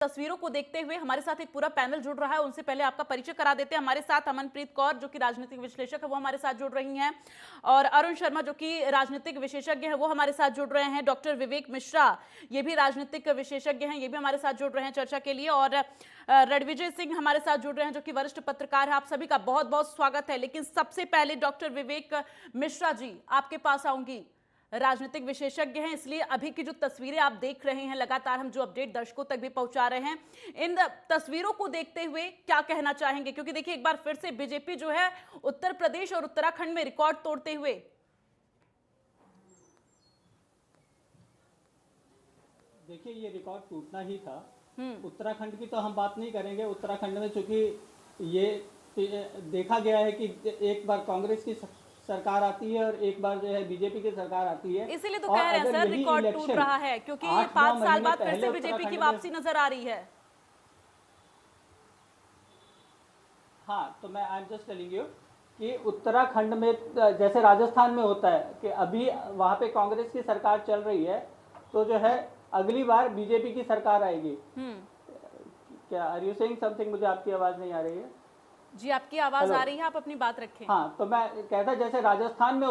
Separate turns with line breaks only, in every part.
तस्वीरों को देखते हुए हमारे साथ एक पूरा पैनल जुड़ रहा है। उनसे पहले आपका परिचय करा देते हैं। हमारे साथ अमनप्रीत कौर जो कि राजनीतिक विश्लेषक है वो हमारे साथ जुड़ रही हैं, और अरुण शर्मा जो कि राजनीतिक विशेषज्ञ है वो हमारे साथ जुड़ रहे हैं। डॉक्टर विवेक मिश्रा ये भी राजनीतिक विशेषज्ञ हैं, ये भी हमारे साथ जुड़ रहे हैं चर्चा के लिए। और रणविजय सिंह हमारे साथ जुड़ रहे हैं जो कि वरिष्ठ पत्रकार है। आप सभी का बहुत बहुत स्वागत है। लेकिन सबसे पहले डॉक्टर विवेक मिश्रा जी आपके पास आऊंगी। राजनीतिक विशेषज्ञ हैं, इसलिए अभी की जो तस्वीरें आप देख रहे हैं, लगातार हम जो अपडेट दर्शकों तक भी पहुंचा रहे हैं, इन तस्वीरों को देखते हुए क्या कहना चाहेंगे? क्योंकि देखिए एक बार फिर से बीजेपी जो है उत्तर प्रदेश और उत्तराखंड में रिकॉर्ड तोड़ते हुए।
देखिए ये रिकॉर्ड टूटना ही था। उत्तराखंड की तो हम बात नहीं करेंगे। उत्तराखंड में चूंकि ये देखा गया है कि एक बार कांग्रेस की सरकार आती है और एक बार जो है बीजेपी की सरकार आती है,
इसीलिए तो कह रहे हैं सर रिकॉर्ड टूट रहा है, क्योंकि 5 साल बाद फिर से बीजेपी की वापसी नजर आ रही है।
हाँ, तो मैं I am just telling you कि उत्तराखंड में जैसे राजस्थान में होता है कि अभी वहाँ पे कांग्रेस की सरकार चल रही है, तो जो है अगली बार बीजेपी की सरकार आएगी। क्या आर यू सेइंग समथिंग? मुझे आपकी आवाज नहीं आ रही है।
जी आपकी आवाज आ रही है, आप अपनी बात रखें।
हाँ, तो मैं कहता जैसे राजस्थान में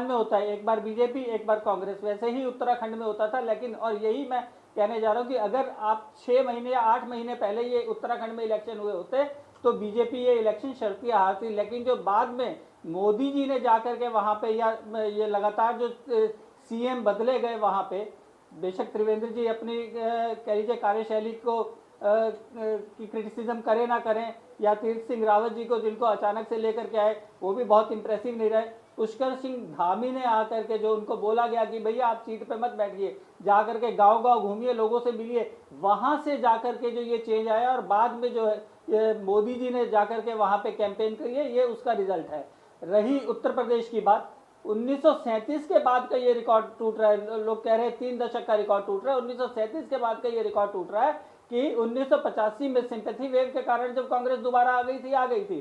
होता है, एक बार बीजेपी एक बार कांग्रेस, वैसे ही उत्तराखंड में होता था। लेकिन और यही मैं कहने जा रहा हूँ कि अगर आप 6 महीने या 8 महीने पहले ये उत्तराखंड में इलेक्शन हुए होते तो बीजेपी ये इलेक्शन शर्तियाँ हारती। लेकिन जो बाद में मोदी जी ने जाकर के वहाँ पे, या ये लगातार जो सीएम बदले गए वहाँ पे, बेशक त्रिवेंद्र जी अपनी कह लीजिए कार्यशैली को की क्रिटिसिज्म करें ना करें, या तीर्थ सिंह रावत जी को जिनको अचानक से लेकर के आए वो भी बहुत इंप्रेसिव नहीं रहे। पुष्कर सिंह धामी ने आकर के जो उनको बोला गया कि भैया आप सीट पे मत बैठिए, जाकर के गांव गांव घूमिए, लोगों से मिलिए, वहां से जाकर के जो ये चेंज आया और बाद में जो है मोदी जी ने जाकर के वहां पे कैंपेन करी है, ये उसका रिजल्ट है। रही उत्तर प्रदेश की बात, 1937 के बाद का ये रिकॉर्ड टूट रहा है। लोग कह रहे हैं 3 दशक का रिकॉर्ड टूट रहा है, 1937 के बाद का ये रिकॉर्ड टूट रहा है कि 1985 में सिंपैथी वेव के कारण जब कांग्रेस दोबारा आ गई थी।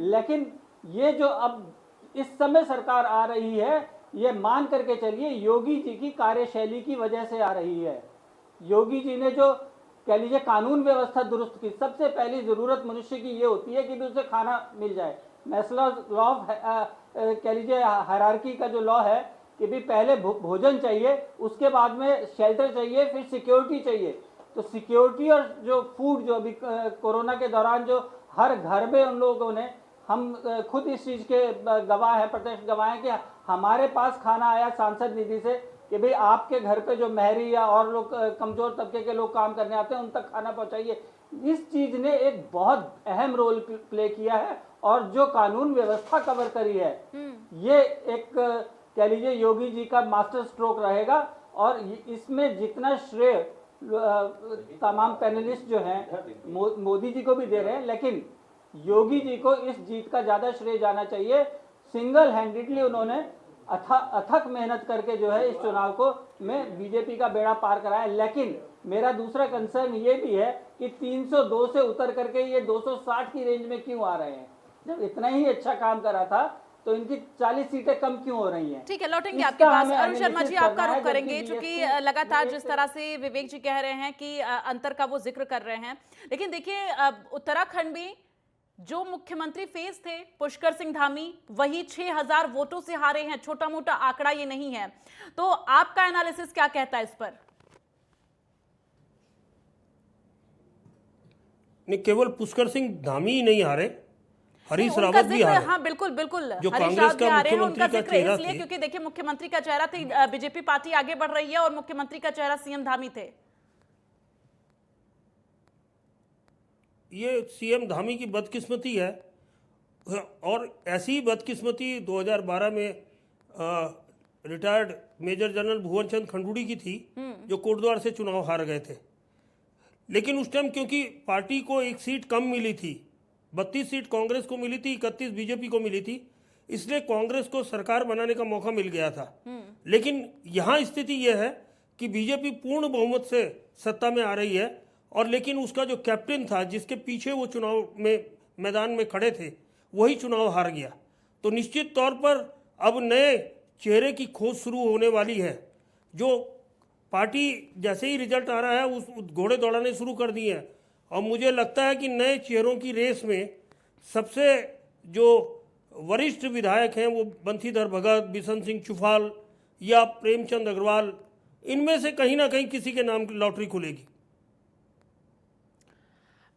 लेकिन ये जो अब इस समय सरकार आ रही है, ये मान करके चलिए योगी जी की कार्यशैली की वजह से आ रही है। योगी जी ने जो कह लीजिए कानून व्यवस्था दुरुस्त की। सबसे पहली जरूरत मनुष्य की ये होती है कि उसे खाना मिल जाए। मैस्लो लॉ कह लीजिए हायरार्की का जो लॉ है कि भी पहले भोजन चाहिए, उसके बाद में शेल्टर चाहिए, फिर सिक्योरिटी चाहिए। तो सिक्योरिटी और जो फूड, जो अभी कोरोना के दौरान जो हर घर में उन लोगों ने, हम खुद इस चीज़ के गवाह है, प्रत्यक्ष गवाह है कि हमारे पास खाना आया सांसद निधि से कि भाई आपके घर पे जो महरी या और लोग कमजोर तबके के लोग काम करने आते हैं उन तक खाना पहुंचाइए। इस चीज ने एक बहुत अहम रोल प्ले किया है और जो कानून व्यवस्था कवर करी है, ये एक कह लीजिए योगी जी का मास्टर स्ट्रोक रहेगा। और इसमें जितना श्रेय तमाम पैनलिस्ट जो हैं मोदी जी को भी दे रहे हैं, लेकिन योगी जी को इस जीत का ज्यादा श्रेय जाना चाहिए। सिंगल हैंडेडली उन्होंने अथक मेहनत करके जो है इस चुनाव को में बीजेपी का बेड़ा पार कराया। लेकिन मेरा दूसरा कंसर्न ये भी है कि 302 से उतर करके ये 260 की रेंज में क्यों आ रहे हैं? जब इतना ही अच्छा काम करा था तो इनकी 40 सीटें कम क्यों हो रही हैं?
ठीक है, लौटेंगे आपके पास। अरुण शर्मा जी आपका रुख करेंगे, क्योंकि लगातार जिस तरह से विवेक जी कह रहे हैं कि अंतर का वो जिक्र कर रहे हैं। लेकिन देखिए उत्तराखंड में जो मुख्यमंत्री फेस थे पुष्कर सिंह धामी, वही 6000 वोटों से हारे हैं। छोटा मोटा आंकड़ा ये नहीं है। तो आपका एनालिसिस क्या कहता है इस पर?
नहीं, केवल पुष्कर सिंह धामी ही नहीं हारे, हरीश रावत भी हारे।
हाँ बिल्कुल बिल्कुल,
जो
हरीश
कांग्रेस
रावत भी
का
आ रहे हैं।
मुख्यमंत्री
उनका
का
जिक्र
चेहरा
इसलिए
थे,
क्योंकि देखिए मुख्यमंत्री का चेहरा थी, बीजेपी पार्टी आगे बढ़ रही है और मुख्यमंत्री का चेहरा सीएम धामी थे।
ये सीएम धामी की बदकिस्मती है। और ऐसी ही बदकिस्मती 2012 में रिटायर्ड मेजर जनरल भुवन चंद खंडूड़ी की थी, जो कोटद्वार से चुनाव हार गए थे। लेकिन उस टाइम क्योंकि पार्टी को एक सीट कम मिली थी, 32 सीट कांग्रेस को मिली थी, 31 बीजेपी को मिली थी, इसलिए कांग्रेस को सरकार बनाने का मौका मिल गया था। लेकिन यहाँ स्थिति यह है कि बीजेपी पूर्ण बहुमत से सत्ता में आ रही है, और लेकिन उसका जो कैप्टन था, जिसके पीछे वो चुनाव में मैदान में खड़े थे, वही चुनाव हार गया। तो निश्चित तौर पर अब नए चेहरे की खोज शुरू होने वाली है, जो पार्टी जैसे ही रिजल्ट आ रहा है उस घोड़े दौड़ाने शुरू कर दिए हैं। और मुझे लगता है कि नए चेहरों की रेस में सबसे जो वरिष्ठ विधायक हैं वो बंशीधर भगत, बिशन सिंह चुफाल या प्रेमचंद अग्रवाल, इनमें से कहीं ना कहीं किसी के नाम की लॉटरी खुलेगी।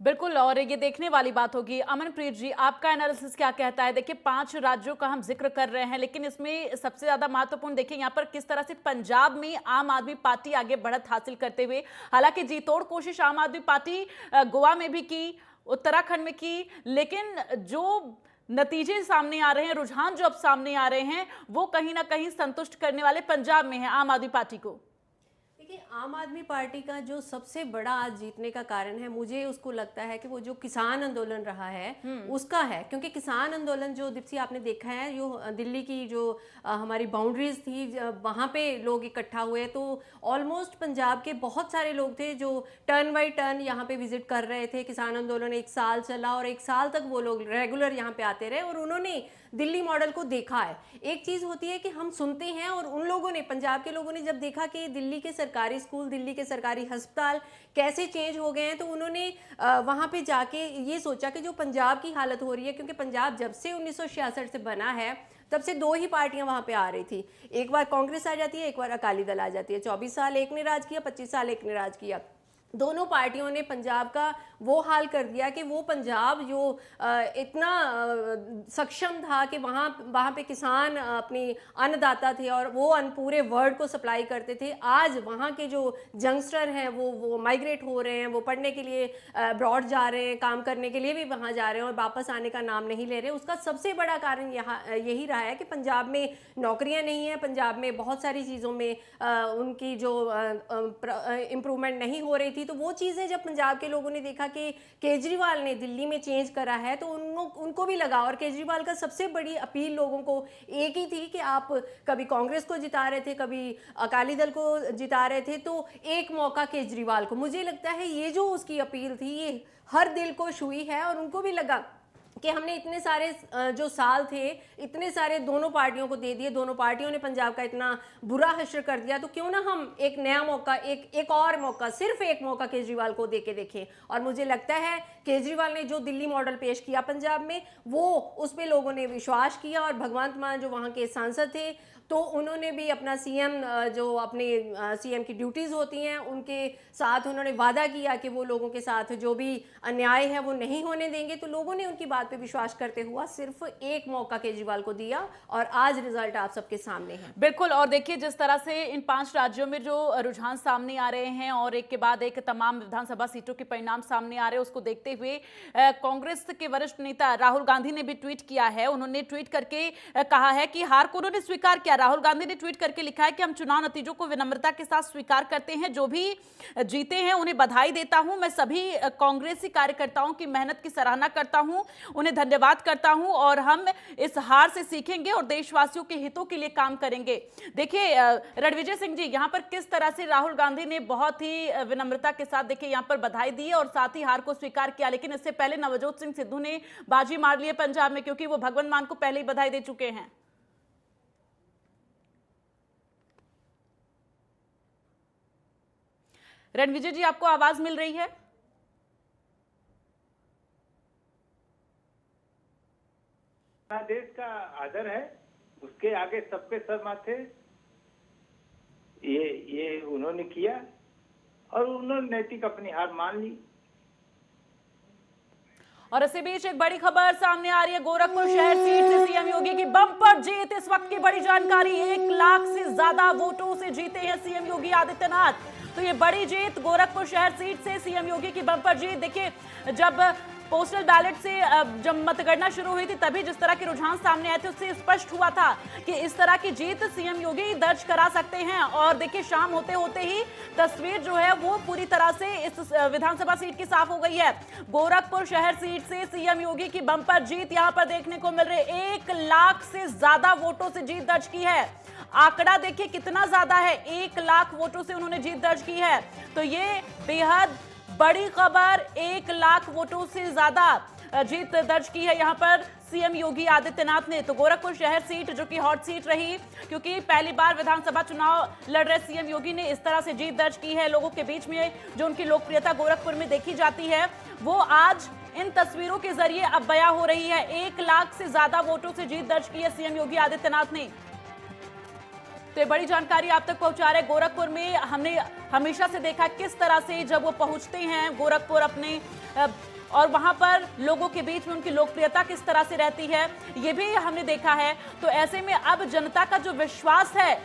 बिल्कुल, और ये देखने वाली बात होगी। अमनप्रीत जी, आपका एनालिसिस क्या कहता है? देखिए, 5 राज्यों का हम जिक्र कर रहे हैं, लेकिन इसमें सबसे ज्यादा महत्वपूर्ण देखिए यहाँ पर किस तरह से पंजाब में आम आदमी पार्टी आगे बढ़त हासिल करते हुए, हालांकि जी तोड़ कोशिश आम आदमी पार्टी गोवा में भी की, उत्तराखंड में की, लेकिन जो नतीजे सामने आ रहे हैं, रुझान जो अब सामने आ रहे हैं, वो कहीं ना कहीं संतुष्ट करने वाले पंजाब में है आम आदमी पार्टी को।
देखिए, आम आदमी पार्टी का जो सबसे बड़ा आज जीतने का कारण है, मुझे उसको लगता है कि वो जो किसान आंदोलन रहा है उसका है। क्योंकि किसान आंदोलन जो दीप्ति आपने देखा है, जो दिल्ली की जो हमारी बाउंड्रीज थी वहाँ पे लोग इकट्ठा हुए, तो ऑलमोस्ट पंजाब के बहुत सारे लोग थे जो टर्न बाई टर्न यहाँ पे विजिट कर रहे थे। किसान आंदोलन 1 साल चला और 1 साल तक वो लोग रेगुलर यहाँ पे आते रहे और उन्होंने दिल्ली मॉडल को देखा है। एक चीज़ होती है कि हम सुनते हैं, और उन लोगों ने, पंजाब के लोगों ने जब देखा कि दिल्ली के सरकारी स्कूल, दिल्ली के सरकारी अस्पताल कैसे चेंज हो गए हैं, तो उन्होंने वहाँ पे जाके ये सोचा कि जो पंजाब की हालत हो रही है, क्योंकि पंजाब जब से 1966 से बना है तब से 2 ही पार्टियां वहाँ पे आ रही थी। एक बार कांग्रेस आ जाती है, एक बार अकाली दल आ जाती है। 24 साल एक ने राज किया, 25 साल एक ने राज किया। दोनों पार्टियों ने पंजाब का वो हाल कर दिया कि वो पंजाब जो इतना सक्षम था कि वहाँ पे किसान अपनी अन्नदाता थे और वो अन्न पूरे वर्ल्ड को सप्लाई करते थे, आज वहाँ के जो यंगस्टर हैं वो माइग्रेट हो रहे हैं, वो पढ़ने के लिए अब्रॉड जा रहे हैं, काम करने के लिए भी वहाँ जा रहे हैं और वापस आने का नाम नहीं ले रहे। उसका सबसे बड़ा कारण यहाँ यही रहा है कि पंजाब में नौकरियाँ नहीं हैं, पंजाब में बहुत सारी चीज़ों में उनकी जो इम्प्रूवमेंट नहीं हो रही थी। तो वो चीज़ें जब पंजाब के लोगों ने देखा कि केजरीवाल ने दिल्ली में चेंज करा है, तो उनको भी लगा। और केजरीवाल का सबसे बड़ी अपील लोगों को एक ही थी कि आप कभी कांग्रेस को जिता रहे थे, कभी अकाली दल को जिता रहे थे, तो एक मौका केजरीवाल को। मुझे लगता है ये जो उसकी अपील थी ये हर दिल को छुई है और उनको भी लगा कि हमने इतने सारे जो साल थे, इतने सारे दोनों पार्टियों को दे दिए, दोनों पार्टियों ने पंजाब का इतना बुरा हश्र कर दिया, तो क्यों ना हम एक नया मौका, एक और मौका, सिर्फ एक मौका केजरीवाल को दे के देखें। और मुझे लगता है केजरीवाल ने जो दिल्ली मॉडल पेश किया पंजाब में, वो उस पर लोगों ने विश्वास किया। और भगवंत मान जो वहाँ के सांसद थे, तो उन्होंने भी अपना सीएम जो अपने सीएम की ड्यूटीज़ होती हैं उनके साथ उन्होंने वादा किया कि वो लोगों के साथ जो भी अन्याय है वो नहीं होने देंगे। तो लोगों ने उनकी बात पे विश्वास करते हुआ सिर्फ एक मौका केजरीवाल को दिया और आज रिजल्ट आप सबके सामने है।
बिल्कुल, और देखिए जिस तरह से इन 5 राज्यों में जो रुझान सामने आ रहे हैं और एक के बाद एक तमाम विधानसभा सीटों के परिणाम सामने आ रहे हैं, उसको देखते हुए कांग्रेस के वरिष्ठ नेता राहुल गांधी ने भी ट्वीट किया है। उन्होंने ट्वीट करके कहा है कि हार को उन्होंने स्वीकार किया। राहुल गांधी ने ट्वीट करके लिखा है कि हम चुनाव नतीजों को विनम्रता के साथ स्वीकार करते हैं, जो भी जीते हैं उन्हें बधाई देता हूं। मैं सभी कांग्रेसी कार्यकर्ताओं की मेहनत की सराहना करता हूं, उन्हें धन्यवाद करता हूं और हम इस हार से सीखेंगे और देशवासियों के हितों के लिए काम करेंगे। देखिए रणविजय सिंह जी, यहां पर किस तरह से राहुल गांधी ने बहुत ही विनम्रता के साथ देखिए यहां पर बधाई दी और साथ ही हार को स्वीकार किया। लेकिन इससे पहले नवजोत सिंह सिद्धू ने बाजी मार ली है पंजाब में, क्योंकि वो भगवंत मान को पहले ही बधाई दे चुके हैं। रणविजय जी, आपको आवाज मिल रही है?
देश का आदर है, उसके आगे सबके सर माथे। ये उन्होंने किया और उन्होंने नैतिक अपनी हार मान ली।
और इसी बीच एक बड़ी खबर सामने आ रही है। गोरखपुर शहर सीट से सीएम योगी की बम्पर जीत। इस वक्त की बड़ी जानकारी, 1 लाख से ज्यादा वोटों से जीते हैं सीएम योगी आदित्यनाथ। तो ये बड़ी जीत, गोरखपुर शहर सीट से सीएम योगी की बम्पर जीत। देखिए जब पोस्टल बैलेट से जब मतगणना शुरू हुई थी तभी जिस तरह के रुझान सामने आए थे उससे स्पष्ट हुआ था कि इस तरह की जीत सीएम योगी दर्ज करा सकते हैं। और देखिए शाम होते होते ही तस्वीर जो है वो पूरी तरह से इस विधानसभा सीट की साफ हो गई है। गोरखपुर शहर सीट से सीएम योगी की बम्पर जीत यहां पर देखने को मिल रही है। 1 लाख से ज्यादा वोटों से जीत दर्ज की है। आंकड़ा देखिए कितना ज्यादा है, 1 लाख वोटों से उन्होंने जीत दर्ज की है। तो ये बेहद बड़ी खबर, 1 लाख वोटों से ज्यादा जीत दर्ज की है यहां पर सीएम योगी आदित्यनाथ ने। तो गोरखपुर शहर सीट जो कि हॉट सीट रही, क्योंकि पहली बार विधानसभा चुनाव लड़ रहे सीएम योगी ने इस तरह से जीत दर्ज की है। लोगों के बीच में जो उनकी लोकप्रियता गोरखपुर में देखी जाती है, वो आज इन तस्वीरों के जरिए अब बयां हो रही है। 1 लाख से ज्यादा वोटों से जीत दर्ज की है सीएम योगी आदित्यनाथ ने। तो ये बड़ी जानकारी आप तक पहुंचा रहे। गोरखपुर में हमने हमेशा से देखा किस तरह से जब वो पहुंचते हैं गोरखपुर अपने और वहां पर लोगों के बीच में उनकी लोकप्रियता किस तरह से रहती है, ये भी हमने देखा है। तो ऐसे में अब जनता का जो विश्वास है,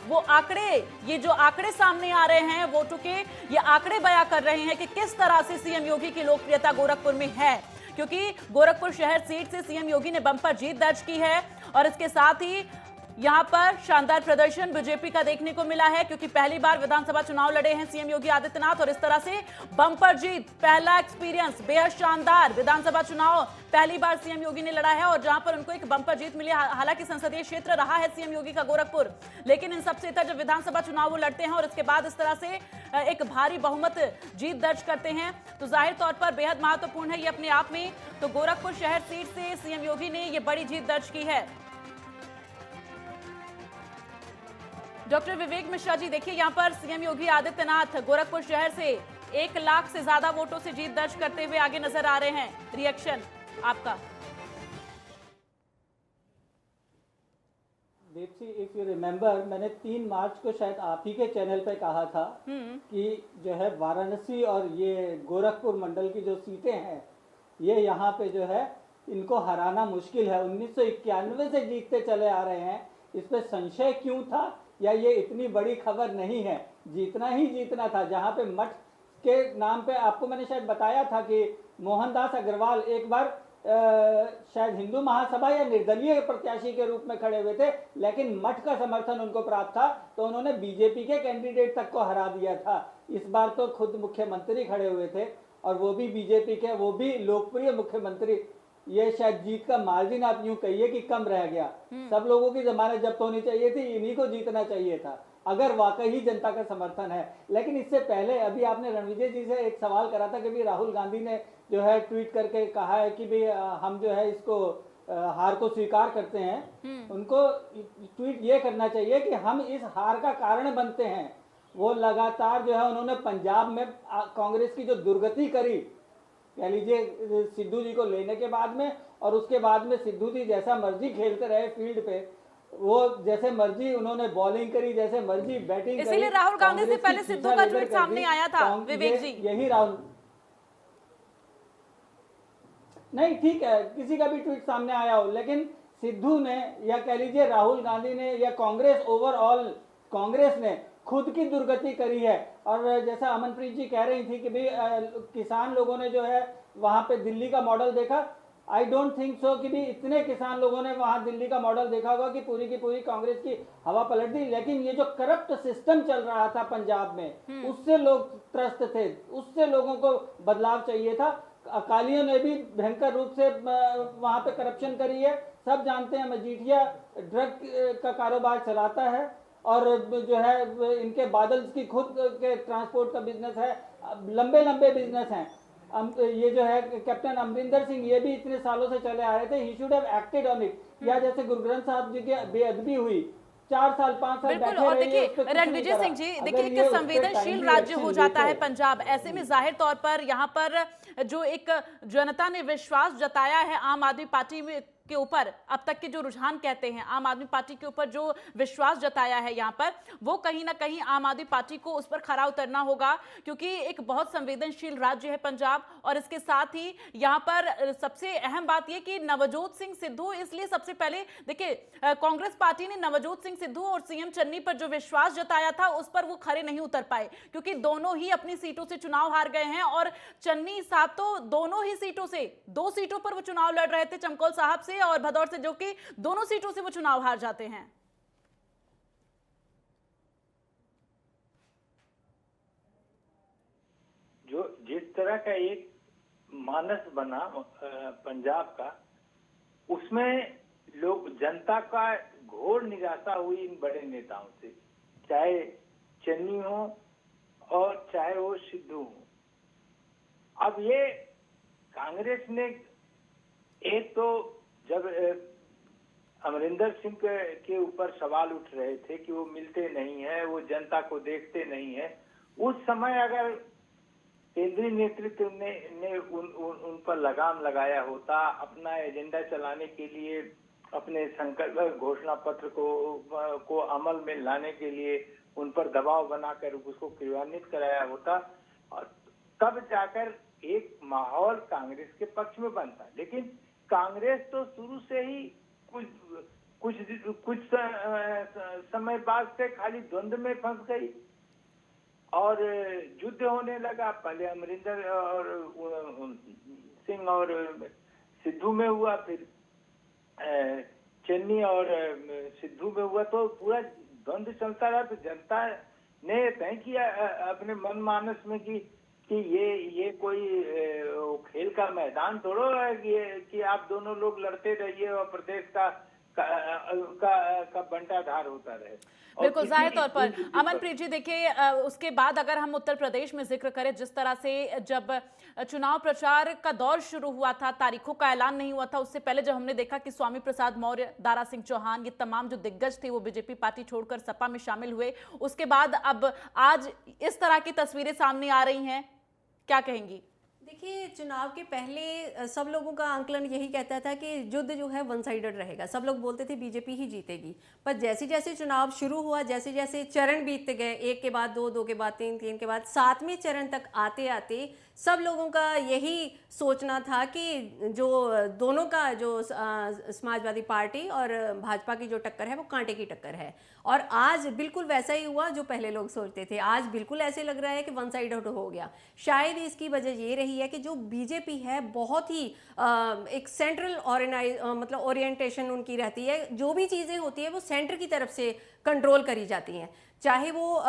वो आंकड़े, ये जो आंकड़े सामने आ रहे हैं वोटों के, ये आंकड़े बयां कर रहे हैं कि किस तरह से सीएम योगी की लोकप्रियता गोरखपुर में है। क्योंकि गोरखपुर शहर सीट से सीएम योगी ने बम्पर जीत दर्ज की है और इसके साथ ही यहां पर शानदार प्रदर्शन बीजेपी का देखने को मिला है, क्योंकि पहली बार विधानसभा चुनाव लड़े हैं सीएम योगी आदित्यनाथ और इस तरह से बम्पर जीत, पहला एक्सपीरियंस बेहद शानदार। विधानसभा चुनाव पहली बार सीएम योगी ने लड़ा है और जहां पर उनको एक बम्पर जीत मिली। हालांकि संसदीय क्षेत्र रहा है सीएम योगी का गोरखपुर, लेकिन इन सबसे इतर जब विधानसभा चुनाव वो लड़ते हैं और इसके बाद इस तरह से एक भारी बहुमत जीत दर्ज करते हैं, तो जाहिर तौर पर बेहद महत्वपूर्ण है ये अपने आप में। तो गोरखपुर शहर सीट से सीएम योगी ने ये बड़ी जीत दर्ज की है। डॉक्टर विवेक मिश्रा जी, देखिए यहां पर सीएम योगी आदित्यनाथ गोरखपुर शहर से 1 लाख से ज्यादा वोटों से जीत दर्ज करते हुए आगे नजर आ रहे हैं। रिएक्शन आपका?
दीप्ति, इफ यू रिमेम्बर, मैंने 3 मार्च को शायद आप ही के चैनल पे कहा था कि जो है वाराणसी और ये गोरखपुर मंडल की जो सीटें हैं, ये यहाँ पे जो है इनको हराना मुश्किल है। 1991 से जीतते चले आ रहे हैं। इस पे संशय क्यों था, या ये इतनी बड़ी खबर नहीं है? जीतना ही जीतना था। जहाँ पे मठ के नाम पे आपको मैंने शायद बताया था कि मोहनदास अग्रवाल एक बार शायद हिंदू महासभा या निर्दलीय प्रत्याशी के रूप में खड़े हुए थे, लेकिन मठ का समर्थन उनको प्राप्त था, तो उन्होंने बीजेपी के कैंडिडेट तक को हरा दिया था। इस बार तो खुद मुख्यमंत्री खड़े हुए थे और वो भी बीजेपी के, वो भी लोकप्रिय मुख्यमंत्री। ये शायद जीत का मार्जिन आप यूं कहिए कि कम रह गया। सब लोगों की जमानत जब्त होनी चाहिए थी, इन्हीं को जीतना चाहिए था अगर वाकई ही जनता का समर्थन है। लेकिन इससे पहले अभी आपने रणविजय जी से एक सवाल करा था कि भी राहुल गांधी ने जो है ट्वीट करके कहा है कि भी हम जो है इसको हार को स्वीकार करते हैं। उनको ट्वीट ये करना चाहिए कि हम इस हार का कारण बनते हैं। वो लगातार जो है उन्होंने पंजाब में कांग्रेस की जो दुर्गति करी, कह लीजिए सिद्धू जी को लेने के बाद में, और उसके बाद में सिद्धू जी जैसा मर्जी खेलते रहे फील्ड पे, वो जैसे मर्जी उन्होंने बॉलिंग करी, जैसे मर्जी बैटिंग करी।
इसीलिए राहुल गांधी से पहले सिद्धू का ट्वीट सामने आया था। विवेक जी,
यही राहुल नहीं, ठीक है, किसी का भी ट्वीट सामने आया हो, लेकिन सिद्धू ने या कह लीजिए राहुल गांधी ने या कांग्रेस, ओवरऑल कांग्रेस ने खुद की दुर्गति करी है। और जैसा अमनप्रीत जी कह रही थी कि भाई किसान लोगों ने जो है वहां पे दिल्ली का मॉडल देखा, आई डोंट थिंक सो कि भी इतने किसान लोगों ने वहां दिल्ली का मॉडल देखा होगा कि पूरी की पूरी कांग्रेस की हवा पलट दी। लेकिन ये जो करप्ट सिस्टम चल रहा था पंजाब में, उससे लोग त्रस्त थे, उससे लोगों को बदलाव चाहिए था। अकालियों ने भी भयंकर रूप से वहां पे करप्शन करी है, सब जानते हैं। मजीठिया ड्रग का कारोबार चलाता है और जो है इनके बादल की खुद के ट्रांसपोर्ट का बिजनेस है, लंबे लंबे बिजनेस हैं। ये जो है कैप्टन अमरिंदर सिंह, ये भी इतने सालों से चले आ रहे थे, he should have acted on it. या जैसे गुरु ग्रंथ साहब जी की बेअदबी हुई, 4 साल 5 साल
बिल्कुल।
बैठे
और
रहे,
देखिए रणविजय सिंह जी, देखिए एक संवेदनशील राज्य हो जाता है पंजाब। ऐसे में जाहिर तौर पर यहाँ पर जो एक जनता ने विश्वास जताया है आम आदमी पार्टी के ऊपर, अब तक के जो रुझान कहते हैं आम आदमी पार्टी के ऊपर जो विश्वास जताया है यहाँ पर, वो कहीं ना कहीं आम आदमी पार्टी को उस पर खरा उतरना होगा, क्योंकि एक बहुत संवेदनशील राज्य है पंजाब। और इसके साथ ही यहाँ पर सबसे अहम बात यह कि नवजोत सिंह सिद्धू, इसलिए सबसे पहले देखिए कांग्रेस पार्टी ने नवजोत सिंह सिद्धू और सीएम चन्नी पर जो विश्वास जताया था उस पर वो खरे नहीं उतर पाए, क्योंकि दोनों ही अपनी सीटों से चुनाव हार गए हैं। और चन्नी साहब तो दोनों ही सीटों से, 2 सीटों पर वो चुनाव लड़ रहे थे, चमकौल साहब से और भदौर से, जो कि दोनों सीटों से वो चुनाव हार जाते हैं।
जो जिस तरह का एक मानस बना पंजाब का, उसमें लोग, जनता का घोर निराशा हुई इन बड़े नेताओं से, चाहे चन्नी हो और चाहे वो सिद्धू हो। अब ये कांग्रेस ने एक तो जब अमरिंदर सिंह के ऊपर सवाल उठ रहे थे कि वो मिलते नहीं है, वो जनता को देखते नहीं है, उस समय अगर केंद्रीय नेतृत्व ने उन पर लगाम लगाया होता, अपना एजेंडा चलाने के लिए अपने संकल्प घोषणा पत्र को अमल में लाने के लिए उन पर दबाव बनाकर उसको क्रियान्वित कराया होता, और तब जाकर एक माहौल कांग्रेस के पक्ष में बनता। लेकिन कांग्रेस तो शुरू से ही कुछ समय बाद से खाली द्वंद्व में फंस गई और युद्ध होने लगा। पहले अमरिंदर और सिंह और सिद्धू में हुआ, फिर चन्नी और सिद्धू में हुआ, तो पूरा द्वंद्व चलता रहा। तो जनता ने तय किया अपने मनमानस में कि ये कोई खेल का मैदान थोड़ा है कि आप दोनों लोग लड़ते रहिए और प्रदेश का बंटाधार होता रहे।
बिल्कुल जाहिर तौर पर अमनप्रीत जी, देखिए उसके बाद अगर हम उत्तर प्रदेश में जिक्र करें, जिस तरह से जब चुनाव प्रचार का दौर शुरू हुआ था, तारीखों का ऐलान नहीं हुआ था, उससे पहले जब हमने देखा कि स्वामी प्रसाद मौर्य, दारा सिंह चौहान, ये तमाम जो दिग्गज थे वो बीजेपी पार्टी छोड़कर सपा में शामिल हुए, उसके बाद अब आज इस तरह की तस्वीरें सामने आ रही हैं, क्या कहेंगी?
देखिए, चुनाव के पहले सब लोगों का आंकलन यही कहता था कि युद्ध जो है वन साइडेड रहेगा। सब लोग बोलते थे बीजेपी ही जीतेगी, पर जैसे जैसे चुनाव शुरू हुआ, जैसे जैसे चरण बीतते गए, एक के बाद दो, दो के बाद तीन, तीन के बाद सातवें चरण तक आते आते सब लोगों का यही सोचना था कि जो दोनों का जो समाजवादी पार्टी और भाजपा की जो टक्कर है वो कांटे की टक्कर है। और आज बिल्कुल वैसा ही हुआ जो पहले लोग सोचते थे। आज बिल्कुल ऐसे लग रहा है कि वन साइडेड हो गया। शायद इसकी वजह ये रही है कि जो बीजेपी है बहुत ही एक सेंट्रल मतलब ओरिएंटेशन उनकी रहती है। जो भी चीज़ें होती है वो सेंटर की तरफ से कंट्रोल करी जाती हैं, चाहे वो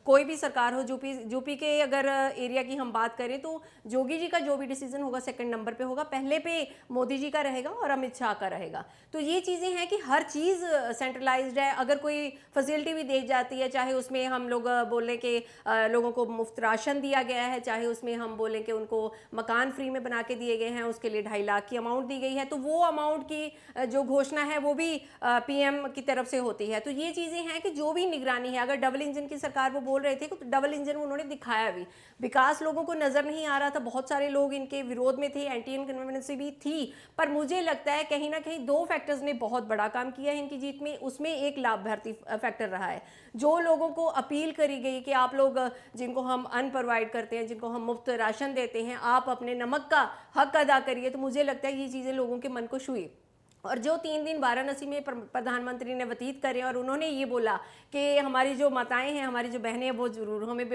कोई भी सरकार हो। यूपी के अगर एरिया की हम बात करें तो योगी जी का जो भी डिसीजन होगा सेकंड नंबर पे होगा, पहले पे मोदी जी का रहेगा और अमित शाह का रहेगा। तो ये चीज़ें हैं कि हर चीज़ सेंट्रलाइज्ड है। अगर कोई फैसिलिटी भी दी जाती है, चाहे उसमें हम लोग बोलें कि लोगों को मुफ्त राशन दिया गया है, चाहे उसमें हम बोलें कि उनको मकान फ्री में बना के दिए गए हैं, उसके लिए 2.5 लाख की अमाउंट दी गई है, तो वो अमाउंट की जो घोषणा है वो भी पीएम की तरफ से होती है। तो ये चीज़ें हैं कि जो भी निगरानी है, अगर डबल इंजन की सरकार वो बोल रहे थे तो डबल इंजन उन्होंने दिखाया भी। विकास लोगों को नजर नहीं आ रहा था, बहुत सारे लोग इनके विरोध में थे, एंटी इनकन्वीनियंस भी थी। पर मुझे लगता है कहीं ना कहीं दो फैक्टर्स ने बहुत बड़ा काम किया है इनकी जीत में। उसमें एक लाभार्थी फैक्टर रहा है। जो लोगों को अपील करी गई कि आप लोग जिनको हम अन्न प्रोवाइड करते हैं, जिनको हम मुफ्त राशन देते हैं, आप अपने नमक का हक अदा करिए, तो मुझे लगता है ये चीज़ें लोगों के मन को छुई। और जो 3 दिन वाराणसी में प्रधानमंत्री ने व्यतीत करे और उन्होंने ये बोला कि हमारी जो माताएं हैं, हमारी जो बहनें हैं, वो ज़रूर हमें